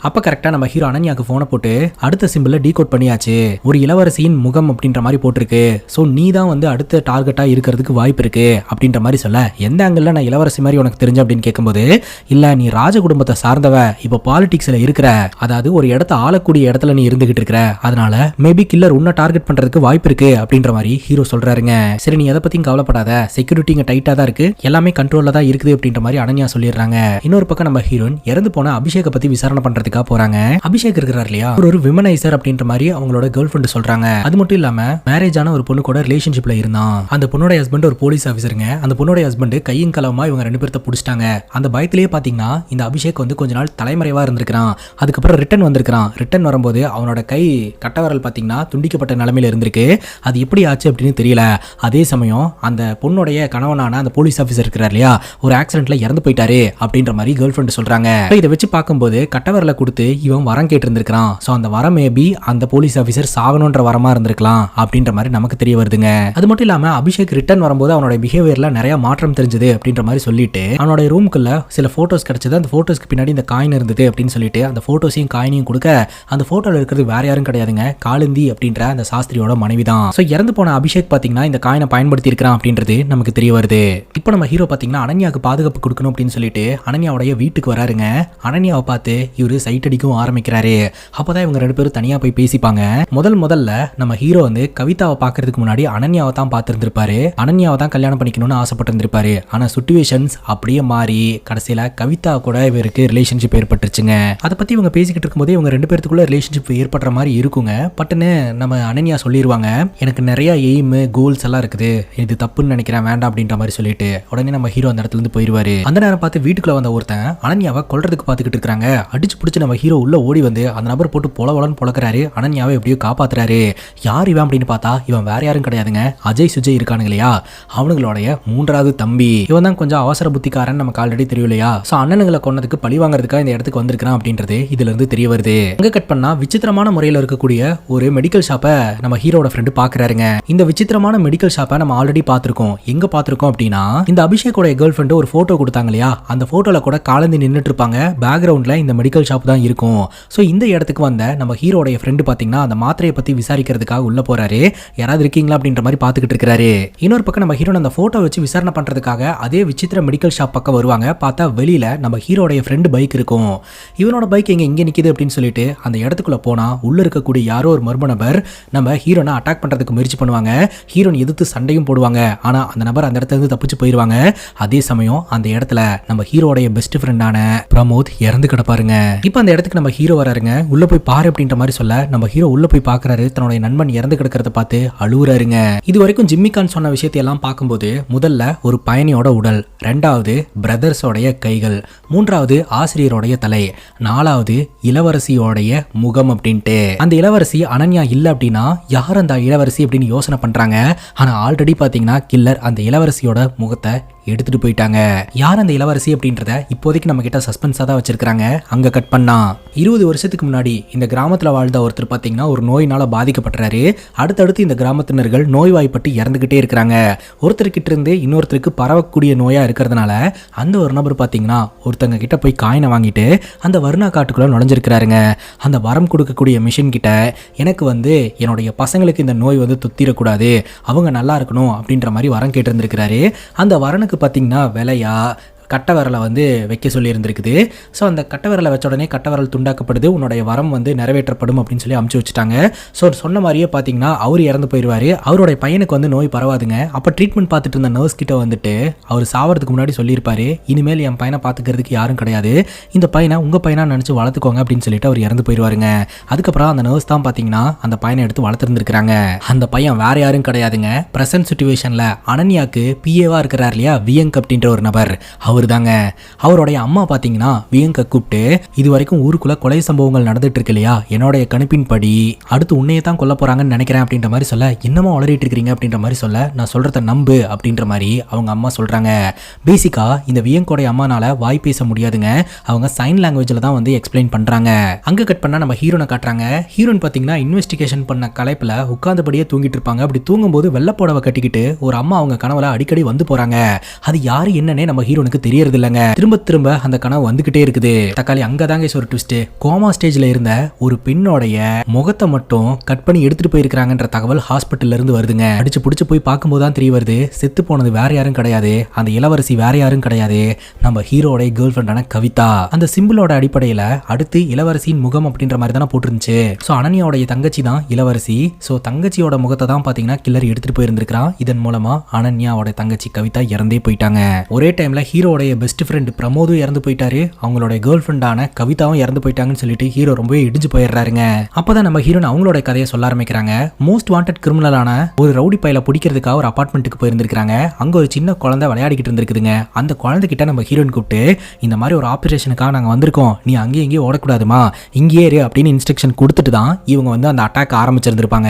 அப்ப கரெக்டா நம்ம ஹீரோ அனன்யாக்கு போனை போட்டு அடுத்த சிம்பிள டீகோட் பண்ணியாச்சு, ஒரு இளவரசியின் முகம் அப்படின்ற மாதிரி போட்டிருக்கு. சோ நீ தான் வந்து அடுத்த டார்கெட்டா இருக்கிறதுக்கு வாய்ப்பு இருக்கு அப்படின்ற மாதிரி சொல்ல, எந்த ஆங்கிள் நான் இளவரசி மாதிரி உனக்கு தெரிஞ்ச அப்படின்னு கேட்கும்போது, இல்ல நீ ராஜ குடும்பத்தை சார்ந்தவ, இப்ப பாலிடிக்ஸ்ல இருக்கிற, அதாவது ஒரு இடத்த ஆளக்கூடிய இடத்துல நீ இருந்துகிட்டு இருக்கிற, அதனால மேபி கில்லர் உன்னை டார்கெட் பண்றதுக்கு வாய்ப்பு இருக்கு அப்படின்ற மாதிரி ஹீரோ சொல்றாருங்க. சரி நீ எதை பத்தியும் கவலைப்படாத, செக்யூரிட்டி இங்க டைட்டா தான் இருக்கு, எல்லாமே கண்ட்ரோல்ல தான் இருக்குது அப்படின்ற மாதிரி அனன்யா சொல்லிடுறாங்க. இன்னொரு பக்கம் நம்ம ஹீரோயின் இறந்து போன அபிஷேக பத்தி விசாரணை பண்றதுக்காக போறாங்க. அபிஷேக் இருக்கிறார் இல்லையா, ஒரு விமனைசர் அப்படின்ற மாதிரி அவங்களோட கேர்ள் ஃப்ரெண்ட் சொல்றாங்க. அது மட்டும் இல்லாம மேரேஜ் ஆன ஒரு பொண்ணு கூட ரிலேஷன்ஷிப்ல இருந்தான். அந்த பொண்ணோட ஹஸ்பண்ட் ஒரு போலீஸ் ஆபீசருங்க. அந்த பொண்ணோட ஹஸ்பண்ட் கையும் களவுமா இவங்க 2 பேர்த்த புடிச்சிட்டாங்க. அந்த பயத்திலேயே பாத்தீங்கன்னா இந்த அபிஷேக் வந்து கொஞ்ச நாள் தலைமறைவா இருந்திருக்கான். அதுக்கப்புறம் ரிட்டர்ன் வந்திருக்கான். ரிட்டர்ன் வரும்போது அவனோட கை கட்டவரல் பாத்தீங்கன்னா துண்டிக்கப்பட்ட நிலைமையில இருந்திருக்கு. அது எப்படி ஆச்சு அப்படின்னு தெரியல. அதே சமயம் அந்த பொண்ணுடைய கணவனான அந்த போலீஸ் ஆபீசர் இருக்கிறார் இல்லையா, ஒரு ஆக்சிடென்ட்ல இறந்து போயிட்டாரு அப்படின்ற மாதிரி கேர்ள் ஃப்ரெண்ட் சொல்றாங்க. இதை வச்சு பார்க்கும்போது கட்டவரல கொடுத்து இவன் வரம் கேட்டு இருந்திருக்கான். சோ அந்த வரம் மேபி அந்த போலீஸ் ஆபீசர் சாகணும்ன்ற வரமா இருந்திருக்கலாம் அப்படின்ற மாதிரி நமக்கு தெரிய வருதுங்க. அது மட்டும் இல்லாம அபிஷேக் ரிட்டர்ன் வரும்போது அவனோட பிஹேவியர்ல நிறைய மாற்றம் தெரிஞ்சது அப்படின்ற மாதிரி சொல்லிட்டு அவனோட ரூமுக்குள்ள சில போட்டோஸ் கிடைச்சது. அந்த போட்டோஸ்க்கு பின்னாடி இந்த காயின் இருந்தது அப்படின்னு சொல்லிட்டு அந்த போட்டோஸையும் காயினையும் கொடுக்க, அந்த போட்டோல இருக்கிறது வேற யாரும் கிடையாதுங்க, காலிந்தி அப்படின்ற அந்த சாஸ்திரியோட மனைவி தான். சோ இறந்து போன அபிஷேக் பாத்தீங்கன்னா இந்த காயினை பயன்படுத்தி இருக்கிறான் அப்படின்றது நமக்கு தெரிய வருது. இப்போ நம்ம ஹீரோ பாத்தீங்கன்னா அனன்யாவுக்கு பாதுகாப்பு கொடுக்கணும் அப்படின்னு சொல்லிட்டு அனன்யாவுடைய வீட்டுக்கு வராருங்க. அனன்யாவை பார்த்து இவரு சைட் அடிக்கவும் ஆரம்பிக்கிறாரு. அப்பதான் இவங்க 2 பேரும் தனியா போய் பேசிப்பாங்க. முதல்ல நம்ம ஹீரோ வந்து கவிதாவை பாக்குறதுக்கு முன்னாடி அனன்யாவை தான் பார்த்திருந்திருப்பாரு. இருந்திருப்பாரு. அனன்யாவை தான் கல்யாணம் பண்ணிக்கணும்னு ஆசைப்பட்டு இருந்திருப்பாரு. ஆனா சிச்சுவேஷன்ஸ் அப்படியே மாறி கடைசியில கவிதா கூட இவருக்கு ரிலேஷன்ஷிப் ஏற்பட்டுருச்சுங்க. அதை பத்தி இவங்க பேசிக்கிட்டு இருக்கும்போது இவங்க 2 பேருக்குள்ள ரிலேஷன்ஷிப் ஏற்படுற மாதிரி இருக்குங்க. பட்டுன்னு நம்ம அனன்யா சொல்லிடுவாங்க, எனக்கு நிறைய எய்ம் கோல்ஸ் எல்லாம் இருக்குது, இது தப்புன்னு நினைக்கிறேன், வேண்டாம் அப்படின்ற மாதிரி சொல்லிட்டு உடனே நம்ம ஹீரோ அந்த இடத்துல இருந்து போயிருவாரு. அந்த நேரம் பார்த்து வீட்டுக்குள்ள வந்த ஒருத்தன் அனன்யாவை கொல்றதுக்கு பாத்துக்கிட்டு இருக்காங்க. அடிச்சு பிடிச்சு நம்ம ஹீரோ உள்ள ஓடி வந்து அந்த நபர் போட்டு பொலவலன்னு பொழக்கிறாரு. அனன்யாவை எப்படியோ காப்பாத்துறாரு. யார் இவன் அப்படின்னு பார்த்தா இவன் வேற யாரும் கிடையாதுங்க, அஜய் சுஜய் இருக்கானுங்க இல்லையா, அவனுங்களுடைய 3வது தம்பி. இவன் தான் கொஞ்சம் அவசர புத்திக்காரன், நமக்கு ஆல்ரெடி தெரியும் இல்லையா. சோ அண்ணனுங்களை கொன்னதுக்கு பழி வாங்குறதுக்காக இந்த இடத்துக்கு வந்திருக்கான் அப்படின்றது இதுல இருந்து தெரிய வருது. அங்க கட் பண்ணா விசித்திரமான முறையில் இருக்கக்கூடிய ஒரு மெடிக்கல் ஷாப்பை நம்ம ஹீரோட ஃப்ரெண்டு பாக்குறாருங்க. இந்த விசித்திரமான மெடிக்கல் ஷாப்பை நம்ம ஆல்ரெடி பார்த்திருக்கோம். எங்க பார்த்திருக்கோம் அப்படின்னா, இந்த அபிஷேக்கோட கேர்ள் ஃப்ரெண்டு ஒரு போட்டோ கொடுத்தாங்க இல்லையா, அந்த போட்டோல கூட காலந்தி நின்னுட்டு இருப்பாங்க. பேக்ரவுண்ட்ல இந்த மெடிக்கல் ஷாப் தான் இருக்கும். சோ இந்த இடத்துக்கு வந்த நம்ம ஹீரோட ஃப்ரெண்டு பாத்தீங்கன்னா அந்த மாத்திரையை பத்தி விசாரிக்கிறதுக்காக உள்ள போறாரு. யாராவது இருக்கீங்களா அப்படின்ற மாதிரி பாத்துக்கிட்டு இருக்காரு. இன்னொரு பக்கம் நம்ம ஹீரோ அந்த போட்டோ வச்சு விசாரணை பண்றதுக்காக அதே விசித்திர மெடிக்கல் ஷாப் பக்கம் வருவாங்க. பார்த்தா வெளியில நம்ம ஹீரோட ஃப்ரெண்டு பைக் இருக்கும். இவனோட பைக் இங்க நிக்குது அப்படின்னு சொல்லிட்டு அந்த இடத்துக்குள்ள போனா உள்ள இருக்கக்கூடிய யாரோ ஒரு மர்ம நபர் நம்ம ஹீரோனை அட்டாக் பண்றதுக்கு முயற்சி பண்ணுவாங்க. ஹீரோன் எதிர்த்து சண்டையும் போடுவாங்க. ஆனா அந்த நபர் அந்த இடத்துல இருந்து தப்பிச்சு போயிருவாங்க. அதே சமயம் அந்த இடத்துல நம்ம ஹீரோடைய பெஸ்ட் ஃப்ரெண்டான பிரமோத் இறந்து கிடப்பாருங்க. இப்போ அந்த இடத்துக்கு நம்ம ஹீரோ வராருங்க. உள்ள போய் பாரு அப்படின்ற மாதிரி சொல்ல நம்ம ஹீரோ உள்ள போய் பாக்குறாரு. தன்னுடைய நண்பன் இறந்து கிடக்கிறத பார்த்து அழுவுறாருங்க. இது வரைக்கும் ஜிம்மி கான் சொன்ன விஷயத்தை எல்லாம் பார்க்கும்போது முதல்ல ஒரு பயணியோட உடல், 2வது பிரதர்ஸோடைய கைகள், 3வது ஆசிரியரோடைய தலை, 4வது இளவரசியோடைய முகம் அப்படின்ட்டு. அந்த இளவரசி அனன்யா இல்ல அப்படின்னா யார் அந்த இளவரசி அப்படின்னு யோசனை பண்றாங்க. ஆனா ஆல்ரெடி பாத்தீங்கன்னா கில்லர் அந்த இளவரசியோட முகத்தை எடுத்துட்டு போயிட்டாங்க. யார் அந்த இளவரசி அப்படின்றத இப்போதைக்கு நம்ம கிட்ட சஸ்பென்ஸா தான் வச்சிருக்காங்க. அங்க கட் பண்ணா 20 வருஷத்துக்கு முன்னாடி இந்த கிராமத்துல வாழ்ந்த ஒருத்தர் பாத்தீங்கன்னா ஒரு நோயினால பாதிக்கப்பட்டாரு. அடுத்தடுத்து இந்த கிராமத்தினர்கள் நோய்வாய்ப்பட்டு இறந்துகிட்டே இருக்கிறாங்க. ஒருத்தர்கிட்ட இருந்து இன்னொருத்தருக்கு பரவக்கூடிய நோயா இருக்கிறதுனால அந்த ஒரு நபர் பாத்தீங்கன்னா ஒருத்தங்க கிட்ட போய் காயினை வாங்கிட்டு அந்த வருணா காட்டுக்குள்ள நுழைஞ்சிருக்கிறாருங்க. அந்த வரம் கொடுக்கக்கூடிய மிஷின் கிட்ட எனக்கு என்னுடைய பசங்களுக்கு இந்த நோய் தொத்திரக்கூடாது, அவங்க நல்லா இருக்கணும் அப்படின்ற மாதிரி வரம் கேட்டிருந்திருக்கிறாரு. அந்த வரனுக்கு பார்த்தீங்கன்னா விலையா கட்டை விரலை வைக்க சொல்லி இருந்திருக்குது. ஸோ அந்த கட்டை விரலை வச்ச உடனே கட்டை விரல் துண்டாக்கப்படுது, உன்னுடைய வரம் நிறைவேற்றப்படும் அப்படின்னு சொல்லி அமுச்சு வச்சுட்டாங்க. ஸோ சொன்ன மாதிரியே பார்த்தீங்கன்னா அவர் இறந்து போயிடுவார். அவருடைய பையனுக்கு நோய் பரவாதுங்க. அப்போ ட்ரீட்மெண்ட் பார்த்துட்டு இருந்த நர்ஸ் கிட்ட அவர் சாவறதுக்கு முன்னாடி சொல்லியிருப்பாரு, இனிமேல் என் பையனை பார்த்துக்கிறதுக்கு யாரும் கிடையாது, இந்த பையனை உங்கள் பையனாக நினச்சி வளர்த்துக்கோங்க அப்படின்னு சொல்லிட்டு அவர் இறந்து போயிடுவாருங்க. அதுக்கப்புறம் அந்த நர்ஸ் தான் பார்த்தீங்கன்னா அந்த பையனை எடுத்து வளர்த்துருந்துருக்காங்க. அந்த பையன் வேற யாரும் கிடையாதுங்க, பிரசன்ட் சிச்சுவேஷனில் அனன்யாக்கு பிஏவா இருக்கிறார் இல்லையா வியங்க் அப்படின்ற ஒரு நபர், அவர் தாங்க. அவருடைய அம்மா பாத்தீங்கன்னா வியங்க கூப்பிட்டு, இது வரைக்கும் ஊருக்குள்ள கொலை சம்பவங்கள் நடந்துட்டு இருக்கு இல்லையா, என்னோட கணிப்பின் படி அடுத்து உன்னையே தான் கொல்ல போறாங்கன்னு நினைக்கிறேன் அப்படின்ற மாதிரி சொல்ல, என்னமா வளரிட்டு இருக்கீங்க அப்படின்ற மாதிரி சொல்ல, நான் சொல்றத நம்பு அப்படின்ற மாதிரி அவங்க அம்மா சொல்றாங்க. பேசிக்கா இந்த வியங்கோடைய அம்மானால வாய் பேச முடியாதுங்க, அவங்க சைன் லாங்குவேஜ்ல தான் எக்ஸ்பிளைன் பண்றாங்க. அங்க கட் பண்ணா நம்ம ஹீரோனை காட்டுறாங்க. ஹீரோன் பாத்தீங்கன்னா இன்வெஸ்டிகேஷன் பண்ண கலைப்புல உட்கார்ந்தபடியே தூங்கிட்டு இருப்பாங்க. அப்படி தூங்கும்போது வெள்ளப்போடவை கட்டிக்கிட்டு ஒரு அம்மா அவங்க கனவுல அடிக்கடி போறாங்க. அது யாரு என்னன்னே நம்ம ஹீரோனுக்கு தெரியறது இல்லங்க. திரும்ப திரும்ப அந்த கனவு வந்துகிட்டே இருக்குது. தக்காளி அங்கதாங்க ஒரு ட்விஸ்ட். கோமா ஸ்டேஜ்ல இருந்த ஒரு பெண்ணோடைய முகத்தை மட்டும் கட் பண்ணி எடுத்துட்டு போயிருக்காங்கன்ற தகவல் ஹாஸ்பிட்டல்ல இருந்து வருதுங்க. அடிச்சு புடிச்சு போய் பார்க்கும்போது தான் தெரிய வருது, செத்து போனது வேற யாரும் கிடையாது, அந்த இளவரசி வேற யாரும் கிடையாது, நம்ம ஹீரோட கேர்ள் ஃப்ரெண்டான கவிதா. அந்த சிம்பிளோட அடிப்படையில அடுத்து இளவரசியின் முகம் அப்படின்ற மாதிரி தானே போட்டுருந்துச்சு. சோ அனன்யாவுடைய தங்கச்சி தான் இளவரசி. சோ தங்கச்சியோட முகத்தை தான் பாத்தீங்கன்னா கில்லர் எடுத்துட்டு போயிருந்திருக்கான். இதன் மூலமா அனன்யாவோட தங்கச்சி கவிதா இறந்தே போயிட்டாங்க. ஒரே டைம்ல ஹீரோட பெஸ்ட் ஃப்ரெண்ட் பிரமோதும் இறந்து போயிட்டாரு, அவங்களோட கேர்ள் ஃப்ரெண்டான கவிதாவும் இறந்து போயிட்டாங்கன்னு சொல்லிட்டு ஹீரோ ரொம்பவே இடிஞ்சு போயிடுறாருங்க. அப்பதான் நம்ம ஹீரோன் அவங்களோட கதையை சொல்ல ஆரம்பிக்கிறாங்க. மோஸ்ட் வாண்டட் கிரிமினலான ஒரு ரவுடி பையில பிடிக்கிறதுக்காக ஒரு அபார்ட்மெண்ட்டுக்கு போயிருந்திருக்காங்க. அங்க ஒரு சின்ன குழந்தை விளையாடிக்கிட்டு இருந்திருக்குதுங்க. அந்த குழந்தை கிட்ட நம்ம ஹீரோன் கூப்பிட்டு, இந்த மாதிரி ஒரு ஆபரேஷனுக்காக நாங்க வந்திருக்கோம், நீ அங்கேயே இங்கேயே ஓடக்கூடாதுமா, இங்கே இரு அப்படின்னு இன்ஸ்ட்ரக்ஷன் கொடுத்துட்டு தான் இவங்க அந்த அட்டாக் ஆரம்பிச்சிருந்திருப்பாங்க.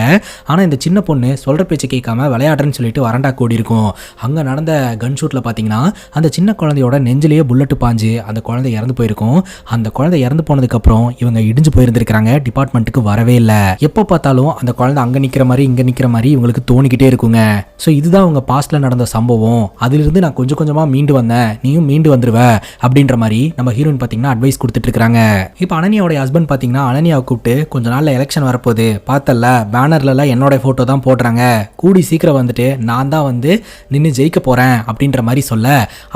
ஆனா இந்த சின்ன பொண்ணு சொல்ற பேச்சு கேட்காம விளையாடுறேன்னு சொல்லிட்டு வரண்டா கூடி இருக்கும். அங்க நடந்த கன் ஷூட்ல பாத்தீங்கன்னா அந்த சின்ன குழந்தையோட நெஞ்சிலேயே புல்லட் பாஞ்சு அந்த குழந்தை இறந்து போயிருக்கும். அந்த குழந்தை இறந்து போனதுக்கு அப்புறம் இவங்க இடிஞ்சு போயிருந்திருக்காங்க, டிபார்ட்மெண்ட்டுக்கு வரவே இல்லை. எப்போ பார்த்தாலும் அந்த குழந்தை அங்க நிக்கிற மாதிரி இங்க நிக்கிற மாதிரி இவங்களுக்கு தோணிக்கிட்டே இருக்குங்க. ஸோ இதுதான் அவங்க பாஸ்ட்ல நடந்த சம்பவம், அதிலிருந்து நான் கொஞ்சம் கொஞ்சமா மீண்டு வந்தேன், நீயும் மீண்டு வந்துருவ அப்படின்ற மாதிரி நம்ம ஹீரோயின் பாத்தீங்கன்னா அட்வைஸ் கொடுத்துட்டு இருக்காங்க. இப்போ அனன்யாவோட ஹஸ்பண்ட் பாத்தீங்கன்னா அனன்யாவை கூப்பிட்டு, கொஞ்ச நாள்ல எலெக்ஷன் வரப்போகுது பார்த்தல, பேனர்ல என்னோட போட்டோ தான் போடுறாங்க, கூடி சீக்கிரம் நான் தான் நின்று ஜெயிக்க போறேன் அப்படின்ற மாதிரி சொல்ல,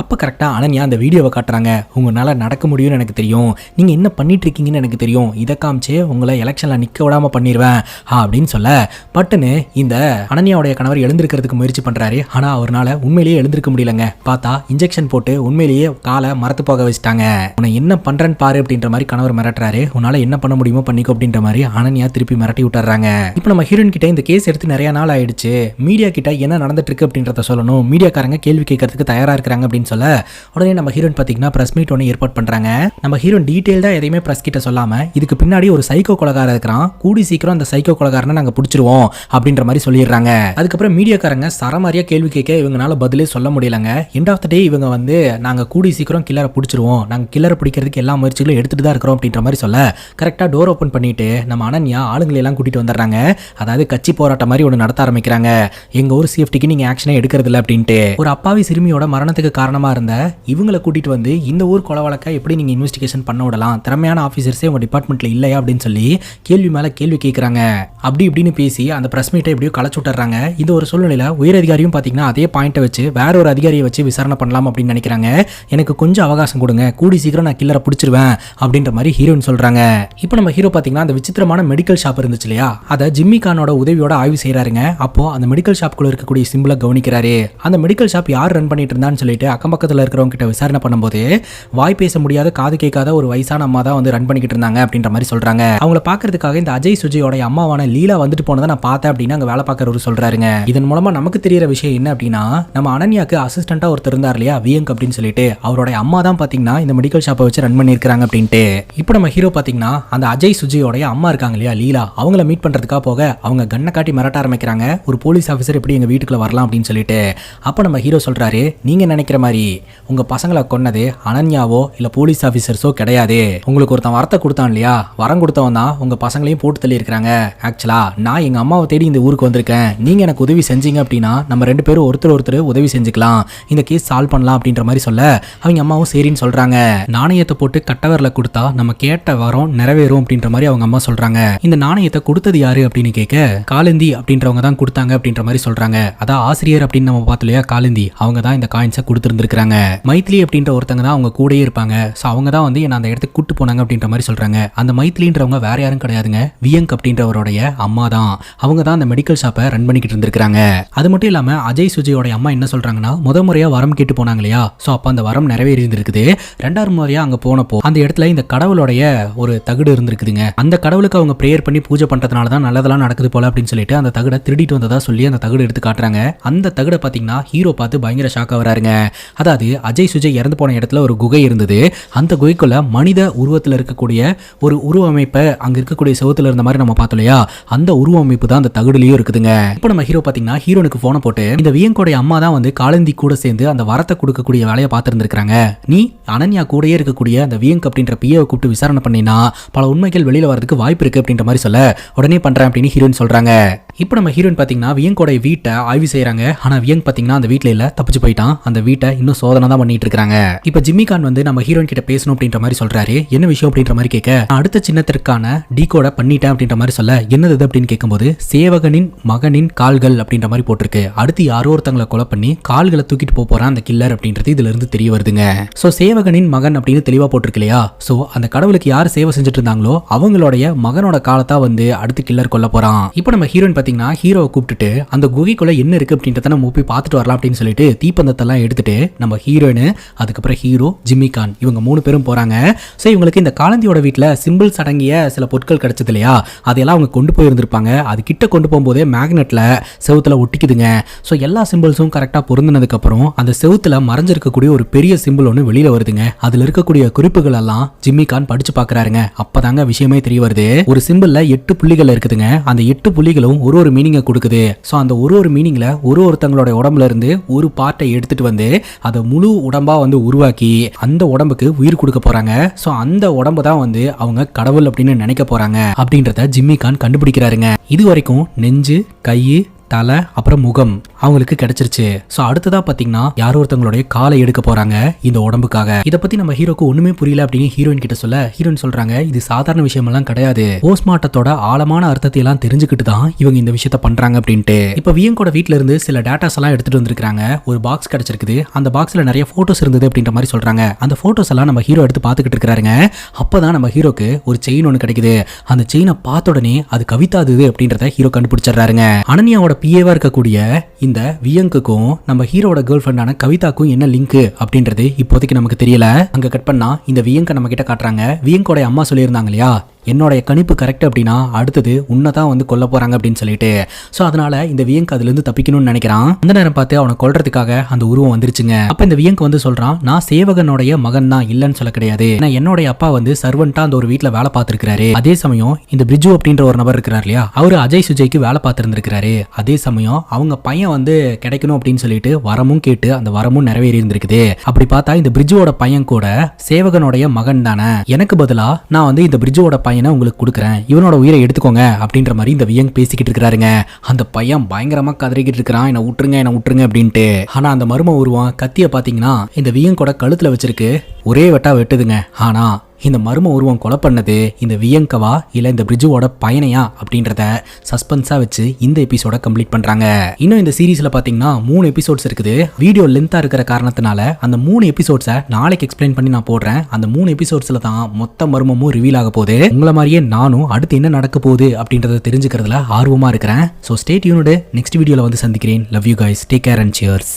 அப்ப கரெக்டா அனன்யா அந்த வீடியோவை காட்டுறாங்க. உங்களால நடக்க முடியும்னு எனக்கு தெரியும், நீங்க என்ன பண்ணிட்டு இருக்கீங்கன்னு எனக்கு தெரியும், இதை காமிச்சு உங்களை எலெக்ஷன்ல நிக்க விடாம பண்ணிடுவேன் அப்படின்னு சொல்ல பட்டுன்னு இந்த அனன்யாவுடைய கணவர் எழுந்திருக்கிறதுக்கு முயற்சி பண்றாரு. ஆனா அவரால் உண்மையிலேயே எழுந்திருக்க முடியலங்க. பார்த்தா இன்ஜெக்ஷன் போட்டு உண்மையிலேயே காலை மரத்து போக வச்சுட்டாங்க. உன்னை என்ன பண்றேன்னு பாரு அப்படின்ற மாதிரி கணவர் மிரட்டுறாரு. உன்னால என்ன பண்ண முடியுமோ பண்ணிக்கோ அப்படின்ற மாதிரி அனன்யா திருப்பி மிரட்டி விட்டுறாங்க. இப்போ நம்ம ஹீரோயின் கிட்ட இந்த கேஸ் எடுத்து நிறைய நாள் ஆயிடுச்சு, மீடியா கிட்ட என்ன நடந்துட்டு இருக்கு அப்படின்றத சொல்லணும், மீடியாக்காரங்க கேள்வி கேட்கறதுக்கு தயாரா இருக்காங்க அப்படின்னு சொல்ல உடனே நம்ம ஹீரோயின் பாத்தீங்கன்னா பிரஸ் மீட் ஒன்று ஏற்பாடு பண்றாங்க. நம்ம ஹீரோயின் டீடைல்டா எதையுமே பிரஸ் கிட்ட சொல்லாம இதுக்கு பின்னாடி ஒரு சைக்கோ கொலைகாரன் இருக்கிறான், கூடி சீக்கிரம் அந்த சைக்கோ கொலைகாரனை நாங்க பிடிச்சிருவோம் அப்படின்ற மாதிரி சொல்லிடுறாங்க. அதுக்கப்புறம் மீடியாக்காரங்க சரமாரியா கேள்வி கேட்க இவங்கனால பதிலே சொல்ல முடியலங்க. எண்ட் ஆஃப் த டே இவங்க வந்து நாங்க கூடி சீக்கிரம் கில்லரை பிடிச்சிருவோம், நாங்க கில்லரை பிடிக்கிறதுக்கு எல்லா முயற்சிகளும் எடுத்துட்டு தான் இருக்கிறோம் அப்படின்ற மாதிரி சொல்ல கரெக்டா டோர் ஓபன் பண்ணிட்டு நம்ம அனன்யா ஆளுங்களை எல்லாம் கூட்டிட்டு வந்துடுறாங்க. அதாவது கட்சி போராட்டம் மாதிரி ஒன்று நடத்த ஆரம்பிக்கிறாங்க. எங்க ஊர் சேஃப்டிக்கு நீங்க ஆக்ஷனே எடுக்கிறது இல்லை அப்படின்ட்டு ஒரு அப்பாவி சிறுமியோட மரணத்துக்கு காரணமா இருந்த இவங்களை கூட்டிட்டு வந்து இந்த ஊர் கொலை வழக்க எப்படி நீங்க இன்வெஸ்டிகேஷன் பண்ண விடலாம், திறமையான ஆபீசர்ஸே உங்க டிபார்ட்மெண்ட்ல இல்லையா அப்படின்னு சொல்லி கேள்வி மேல கேள்வி கேட்கறாங்க. அப்படி இப்படின்னு பேசி அந்த பிரஸ் மீட்டை எப்படியோ களைச்சு விட்டுறாங்க. இந்த ஒரு சூழ்நிலையில உயர் அதிகாரியும் பாத்தீங்கன்னா அதே பாயிண்ட்டை வச்சு வேற ஒரு அதிகாரியை வச்சு விசாரணை பண்ணலாம் அப்படின்னு நினைக்கிறாங்க. எனக்கு கொஞ்சம் அவகாசம் கொடுங்க, கூடி சீக்கிரம் நான் கில்லரை பிடிச்சிருவேன் அப்படின்ற மாதிரி ஹீரோயின் சொல்றாங்க. இப்போ நம்ம ஹீரோ பாத்தீங்கன்னா அந்த விசித்திரமான மெடிக்கல் ஷாப் இருந்துச்சு இல்லையா, அதை ஜிம்மி கானோட உதவியோட ஆய்வு செய்யறாருங்க. அப்போ அந்த மெடிக்கல் ஷாப்புக்குள்ள இருக்கக்கூடிய சிம்பிளை கவனிக்கிறாரு. அந்த மெடிக்கல் ஷாப் யார் ரன் பண்ணிட்டு இருந்தான்னு சொல்லிட்டு அக்கம் பக்கத்தில் இருக்கிறவங்க கிட்ட விசாரணை பண்ணும்போது வாய் பேச முடியாத காது கேட்காத ஒரு வயசான அம்மா தான் வந்து ரன் பண்ணிக்கிட்டு இருந்தாங்க அப்படின்ற மாதிரி சொல்றாங்க. அவங்கள பாக்குறதுக்காக இந்த அஜய் சுஜயோட அம்மாவான லீலா வந்துட்டு போனதை நான் பார்த்தேன் அப்படின்னு அங்க வேலை பார்க்கறவர் சொல்றாருங்க. இதன் மூலமா நமக்கு தெரியற விஷயம் என்ன அப்படின்னா நம்ம அனன்யாக்கு அசிஸ்டண்டா ஒருத்தர் இருந்தார் இல்லையா வியங்க் அப்படின்னு சொல்லிட்டு, அவரோட அம்மா தான் பாத்தீங்கன்னா இந்த மெடிக்கல் ஷாப்பை வச்சு ரன் பண்ணிருக்காங்க அப்படின்ட்டு. இப்போ நம்ம ஹீரோ பாத்தீங்கன்னா அந்த அஜய் சுஜயோட அம்மா இருக்காங்க இல்லையா லீலா, அவங்கள மீட் பண்றதுக்காக போக அவங்க கண்ணை காட்டி மிரட்ட ஆரம்பிக்கிறாங்க. ஒரு போலீஸ் ஆஃபீஸர் எப்படி எங்க வீட்டுக்குள்ள வரலாம் அப்படின்னு சொல்லிட்டு. அப்போ நம்ம ஹீரோ சொல்றாரு, நீங்க நினைக்கிற மாதிரி உங்க பசங்களை கொன்னது அனன்யாவோ இல்ல போலீஸ் ஆஃபீஸர்ஸோ கிடையாது. உங்களுக்கு ஒருத்தன் வரத்தை கொடுத்தான் இல்லையா, வரம் கொடுத்தவன் தான் உங்க பசங்களையும் போட்டு தள்ளி இருக்காங்க. ஆக்சுவலா நான் எங்க அம்மாவை தேடி இந்த ஊருக்கு வந்திருக்கேன், நீங்க எனக்கு உதவி செஞ்சீங்க அப்படின்னா நம்ம ரெண்டு பேரும் ஒருத்தர் உதவி செஞ்சுக்கலாம், இந்த கேஸ் சால்வ் பண்ணலாம் அப்படின்ற மாதிரி சொல்ல அவங்க அம்மாவும் சரின்னு சொல்றாங்க. நாணயத்தை போட்டு கட்டவரில் கொடுத்தா நம்ம கேட்ட வரம் நிறைவேறும் அப்படின்ற மாதிரி அவங்க அம்மா சொல்றாங்க. இந்த நாணயத்தை கொடுத்தது யாரு அப்படின்னு கேட்க காலிந்தி அப்படின்றவங்க தான் கொடுத்தாங்க அப்படின்ற மாதிரி சொல்றாங்க. அதான் ஆசிரியர் அப்படின்னு நம்ம பார்த்தோம் இல்லையா காலிந்தி, அவங்க தான் இந்த காயின்ஸை கொடுத்துருந்துருக்காங்க. மைத்திலி அப்படின்ற ஒருத்தங்க தான் அவங்க கூடயே இருப்பாங்க. ஸோ அவங்க தான் வந்து என்ன அந்த இடத்துக்கு கூட்டு போனாங்க அப்படின்ற மாதிரி சொல்றாங்க. அந்த மைத்திலின்றவங்க வேற யாரும் கிடையாதுங்க, வியங்க் அப்படின்றவருடைய அம்மா தான். அவங்க தான் அந்த மெடிக்கல் ஷாப்பை ரன் பண்ணிக்கிட்டு இருந்திருக்காங்க. அது மட்டும் இல்லாம அஜய் சுஜயோட அம்மா என்ன சொல்றாங்கன்னா முறையா வரம் கேட்டு போனாங்க இல்லையா, ஸோ அப்போ அந்த வரம் நிறைவேறி இருந்திருக்குது. ரெண்டாவது முறையா அங்க போனப்போ அந்த இடத்துல இந்த கடவுளுடைய ஒரு தகுடு இருந்திருக்குதுங்க. அந்த கடவுளுக்கு அவங்க பிரேயர் பண்ணி பூஜை பண்றதுனால தான் நல்லதெல்லாம் நடக்குது போல அப்படின்னு சொல்லிட்டு அந்த தகுடை திருடிட்டு வந்ததா சொல்லி அந்த தகுடு எடுத்து காட்டுறாங்க. அந்த தகுடை பாத்தீங்கன்னா ஹீரோ பார்த்து பயங்கர ஷாக்கா வராருங்க. அதாவது அஜய் சுஜய் இறந்து போன இடத்துல ஒரு குகை இருந்தது. அந்த குகைக்குள்ள மனித உருவத்தில் இருக்கக்கூடிய ஒரு உருவமைப்பை அங்க இருக்கக்கூடிய செவத்துல இருந்த மாதிரி நம்ம பார்த்தோம் இல்லையா, அந்த உருவமைப்பு தான் அந்த தகுடுலயும் இருக்குதுங்க. இப்போ நம்ம ஹீரோ பாத்தீங்கன்னா ஹீரோனுக்கு போனை போட்டு இந்த வியங்கோடைய அம்மா தான் வந்து காலந்தி கூட சேர்ந்து அந்த வரத்தை கொடுக்கக்கூடிய வேலையை பார்த்துருந்துருக்காங்க. நீ அனன்யா கூடயே இருக்கக்கூடிய அந்த வியங்க் அப்படின்ற பிஏவை கூப்பிட்டு விசாரணை பண்ணினா பல உண்மைகள் வெளியில வரதுக்கு வாய்ப்பு இருக்கு அப்படின்ற மாதிரி சொல்ல உடனே பண்றேன் அப்படின்னு ஹீரோயின் சொல்றாங்க. இப்போ நம்ம ஹீரோயின் பாத்தீங்கன்னா வியங்கோட வீட்டை ஆய்வு செய்யறாங்க. ஆனா வியங்க் பாத்தீங்கன்னா அந்த வீட்டுல இல்ல, தப்பிச்சு போயிட்டான். அந்த வீட்டை இன்னும் சோதனை தான் பண்ணிட்டு இருக்காங்க. இப்போ ஜிம்மி கான் வந்து நம்ம ஹீரோயின் கிட்ட பேசணும் அப்படின்ற மாதிரி சொல்றாரு. என்ன விஷயம் அப்படின்ற மாதிரி கேட்க அடுத்த சின்னத்திற்கான டீகோட பண்ணிட்டேன் அப்படின்ற மாதிரி சொல்ல என்னது அப்படின்னு கேட்கும்போது சேவகனின் மகனின் கால்கள் அப்படின்ற மாதிரி போட்டிருக்கு. அடுத்து யாரோ ஒருத்தங்களை கொலை பண்ணி கால்களை தூக்கிட்டு போறான் அந்த கில்லர் அப்படின்றது இதுல இருந்து தெரிய வருதுங்க. சோ சேவகனின் மகன் அப்படின்னு தெளிவா போட்டிருக்கு இல்லையா, சோ அந்த கடவுளுக்கு யார் சேவை செஞ்சுட்டு இருந்தாங்களோ அவங்களுடைய மகனோட காலத்தா வந்து அடுத்து கில்லர் கொல்ல போறான். இப்போ நம்ம ஹீரோயின் பாத்தீங்கன்னா ஹீரோவை கூப்பிட்டுட்டு அந்த குகைக்குள்ள என்ன இருக்கு அப்படின்றத நம்ம போய் பார்த்துட்டு வரலாம் அப்படின்னு சொல்லிட்டு தீப்பந்தத்தெல்லாம் எடுத்துட்டு நம்ம ஹீரோயின் அதுக்கப்புறம் ஹீரோ ஜிம்மி கான் இவங்க 3 பேரும் போறாங்க. ஸோ இவங்களுக்கு இந்த காலந்தியோட வீட்டில் சிம்பிள்ஸ் அடங்கிய சில பொருட்கள் கிடைச்சது இல்லையா, அதையெல்லாம் அவங்க கொண்டு போயிருந்திருப்பாங்க. அது கிட்ட கொண்டு போகும்போதே மேக்னெட்ல செவுத்துல ஒட்டிக்குதுங்க. ஸோ எல்லா சிம்பிள்ஸும் கரெக்டாக பொருந்தினதுக்கு அப்புறம் அந்த செவுத்துல மறைஞ்சிருக்கக்கூடிய ஒரு பெரிய சிம்பிள் ஒன்று வெளியில வருதுங்க. அதுல இருக்கக்கூடிய குறிப்புகள் எல்லாம் ஜிம்மி கான் படிச்சு பாக்குறாருங்க. அப்பதாங்க விஷயமே தெரிய வருது. ஒரு சிம்பிள்ல 8 புள்ளிகள் இருக்குதுங்க. அந்த 8 புள்ளிகளும் ஒரு மீனிங்கை கொடுக்குது. ஸோ அந்த ஒரு மீனிங்ல ஒருத்தங்களோட உடம்புல இருந்து ஒரு பார்ட்டை எடுத்துட்டு வந்து அதை முழு உடம்பா வந்து உருவாக்கி அந்த உடம்புக்கு உயிர் கொடுக்க போறாங்க. சோ அந்த உடம்பு தான் வந்து அவங்க கடவுள் அப்படின்னு நினைக்க போறாங்க அப்படின்றத ஜிம்மி கான் கண்டுபிடிக்கிறாருங்க. இது வரைக்கும் நெஞ்சு, கை, தலை அப்புறம் முகம் அவங்களுக்கு கிடைச்சிருச்சு. சோ அடுத்ததா பாத்தீங்கன்னா யாரோ ஒருத்தவங்களுடைய காலை எடுக்க போறாங்க இந்த உடம்புக்காக. இத பத்தி நம்ம ஹீரோக்கு ஒண்ணுமே புரியல அப்படின்னு ஹீரோயின் கிட்ட சொல்ல ஹீரோயின் சொல்றாங்க இது சாதாரண விஷயம் எல்லாம் கிடையாது, போஸ்ட்மார்ட்டத்தோட ஆழமான அர்த்தத்தை எல்லாம் தெரிஞ்சுக்கிட்டு தான் இவங்க இந்த விஷயத்த பண்றாங்க அப்படின்ட்டு. இப்ப வியங்கோட வீட்ல இருந்து சில டேட்டாஸ் எல்லாம் எடுத்துட்டு வந்திருக்காங்க. ஒரு பாக்ஸ் கிடைச்சிருக்குது, அந்த பாக்ஸ்ல நிறைய போட்டோஸ் இருந்தது அப்படின்ற மாதிரி சொல்றாங்க. அந்த போட்டோஸ் எல்லாம் நம்ம ஹீரோ எடுத்து பாத்துக்கிட்டு இருக்காருங்க. அப்பதான் நம்ம ஹீரோக்கு ஒரு செயின் ஒன்று கிடைக்குது. அந்த செயினை பார்த்த உடனே அது கவிதாது அப்படின்றத ஹீரோ கண்டுபிடிச்சிடறாருங்க. அனன்யாவோட பிஏவா இருக்கக்கூடிய இந்த வியங்குக்கும் நம்ம ஹீரோட கேர்ள் ஃபிரெண்டான கவிதாக்கும் என்ன லிங்க் அப்படின்றது இப்போதைக்கு நமக்கு தெரியல. அங்க கட் பண்ணா இந்த வியங்க நம்ம கிட்ட காட்டுறாங்க. வியங்கோட அம்மா சொல்லியிருந்தாங்க இல்லையா, என்னோட கணிப்பு கரெக்ட் அப்படின்னா அடுத்தது உன்னதான் வந்து கொல்ல போறாங்க அப்படின்னு சொல்லிட்டு. சோ அதனால இந்த வியங்க் அதுல இருந்து தப்பிக்கணும்னு நினைக்கிறான். அந்த நேரம் பார்த்து அவனை கொல்றதுக்காக அந்த உருவம் வந்துருச்சுங்க. அப்ப இந்த வியங்க் வந்து சொல்றான், நான் சேவகனுடைய மகன் தான், இல்லன்னு சொல்ல கிடையாது. என்னுடைய அப்பா வந்து சர்வெண்டா அந்த ஒரு வீட்டுல வேலை பார்த்திருக்காரு. அதே சமயம் இந்த பிரிட்ஜு அப்படின்ற ஒரு நபர் இருக்கிறார் இல்லையா, அவரு அஜய் சுஜய்க்கு வேலை பார்த்திருந்திருக்காரு. அதே சமயம் அவங்க பையன் வந்து கிடைக்கணும் அப்படின்னு சொல்லிட்டு வரமும் கேட்டு அந்த வரமும் நிறைவேறி இருந்திருக்குது. அப்படி பார்த்தா இந்த பிரிட்ஜோட பையன் கூட சேவகனுடைய மகன் தானே. எனக்கு பதிலா நான் வந்து இந்த பிரிட்ஜோட பையனை உங்களுக்கு கொடுக்குறேன், இவனோட உயிரை எடுத்துக்கோங்க அப்படின்ற மாதிரி இந்த வியங் பேசிக்கிட்டு இருக்கிறாருங்க. அந்த பையன் பயங்கரமா கதறிக்கிட்டு இருக்கிறான், என்ன விட்டுருங்க அப்படின்ட்டு. ஆனா அந்த மர்ம உருவம் கத்திய பாத்தீங்கன்னா இந்த வியங்கோட கழுத்துல வச்சிருக்கு, ஒரே வெட்டா வெட்டுதுங்க. ஆனா இந்த மர்ம உருவம் கொலை பண்ணது இந்த வியங்கவா இல்ல இந்த பிரிட்ஜுவோட பயனையா அப்படின்றத சஸ்பென்ஸா வச்சு இந்த எபிசோட கம்ப்ளீட் பண்றாங்க. இன்னும் இந்த சீரீஸ்ல பாத்தீங்கன்னா 3 எபிசோட்ஸ் இருக்குது. வீடியோ லென்த்தா இருக்கிற காரணத்தினால அந்த 3 எபிசோட்ஸை நாளைக்கு எக்ஸ்பிளைன் பண்ணி நான் போடுறேன். அந்த 3 எபிசோட்ஸ்ல தான் மொத்த மர்மமும் ரிவீல் ஆக போகுது. உங்களை மாதிரியே நானும் அடுத்து என்ன நடக்க போகுது அப்படின்றத தெரிஞ்சுக்கிறதுல ஆர்வமா இருக்கிறேன். So stay tuned. நெக்ஸ்ட் வீடியோல வந்து சந்திக்கிறேன். Love you guys, take care and cheers.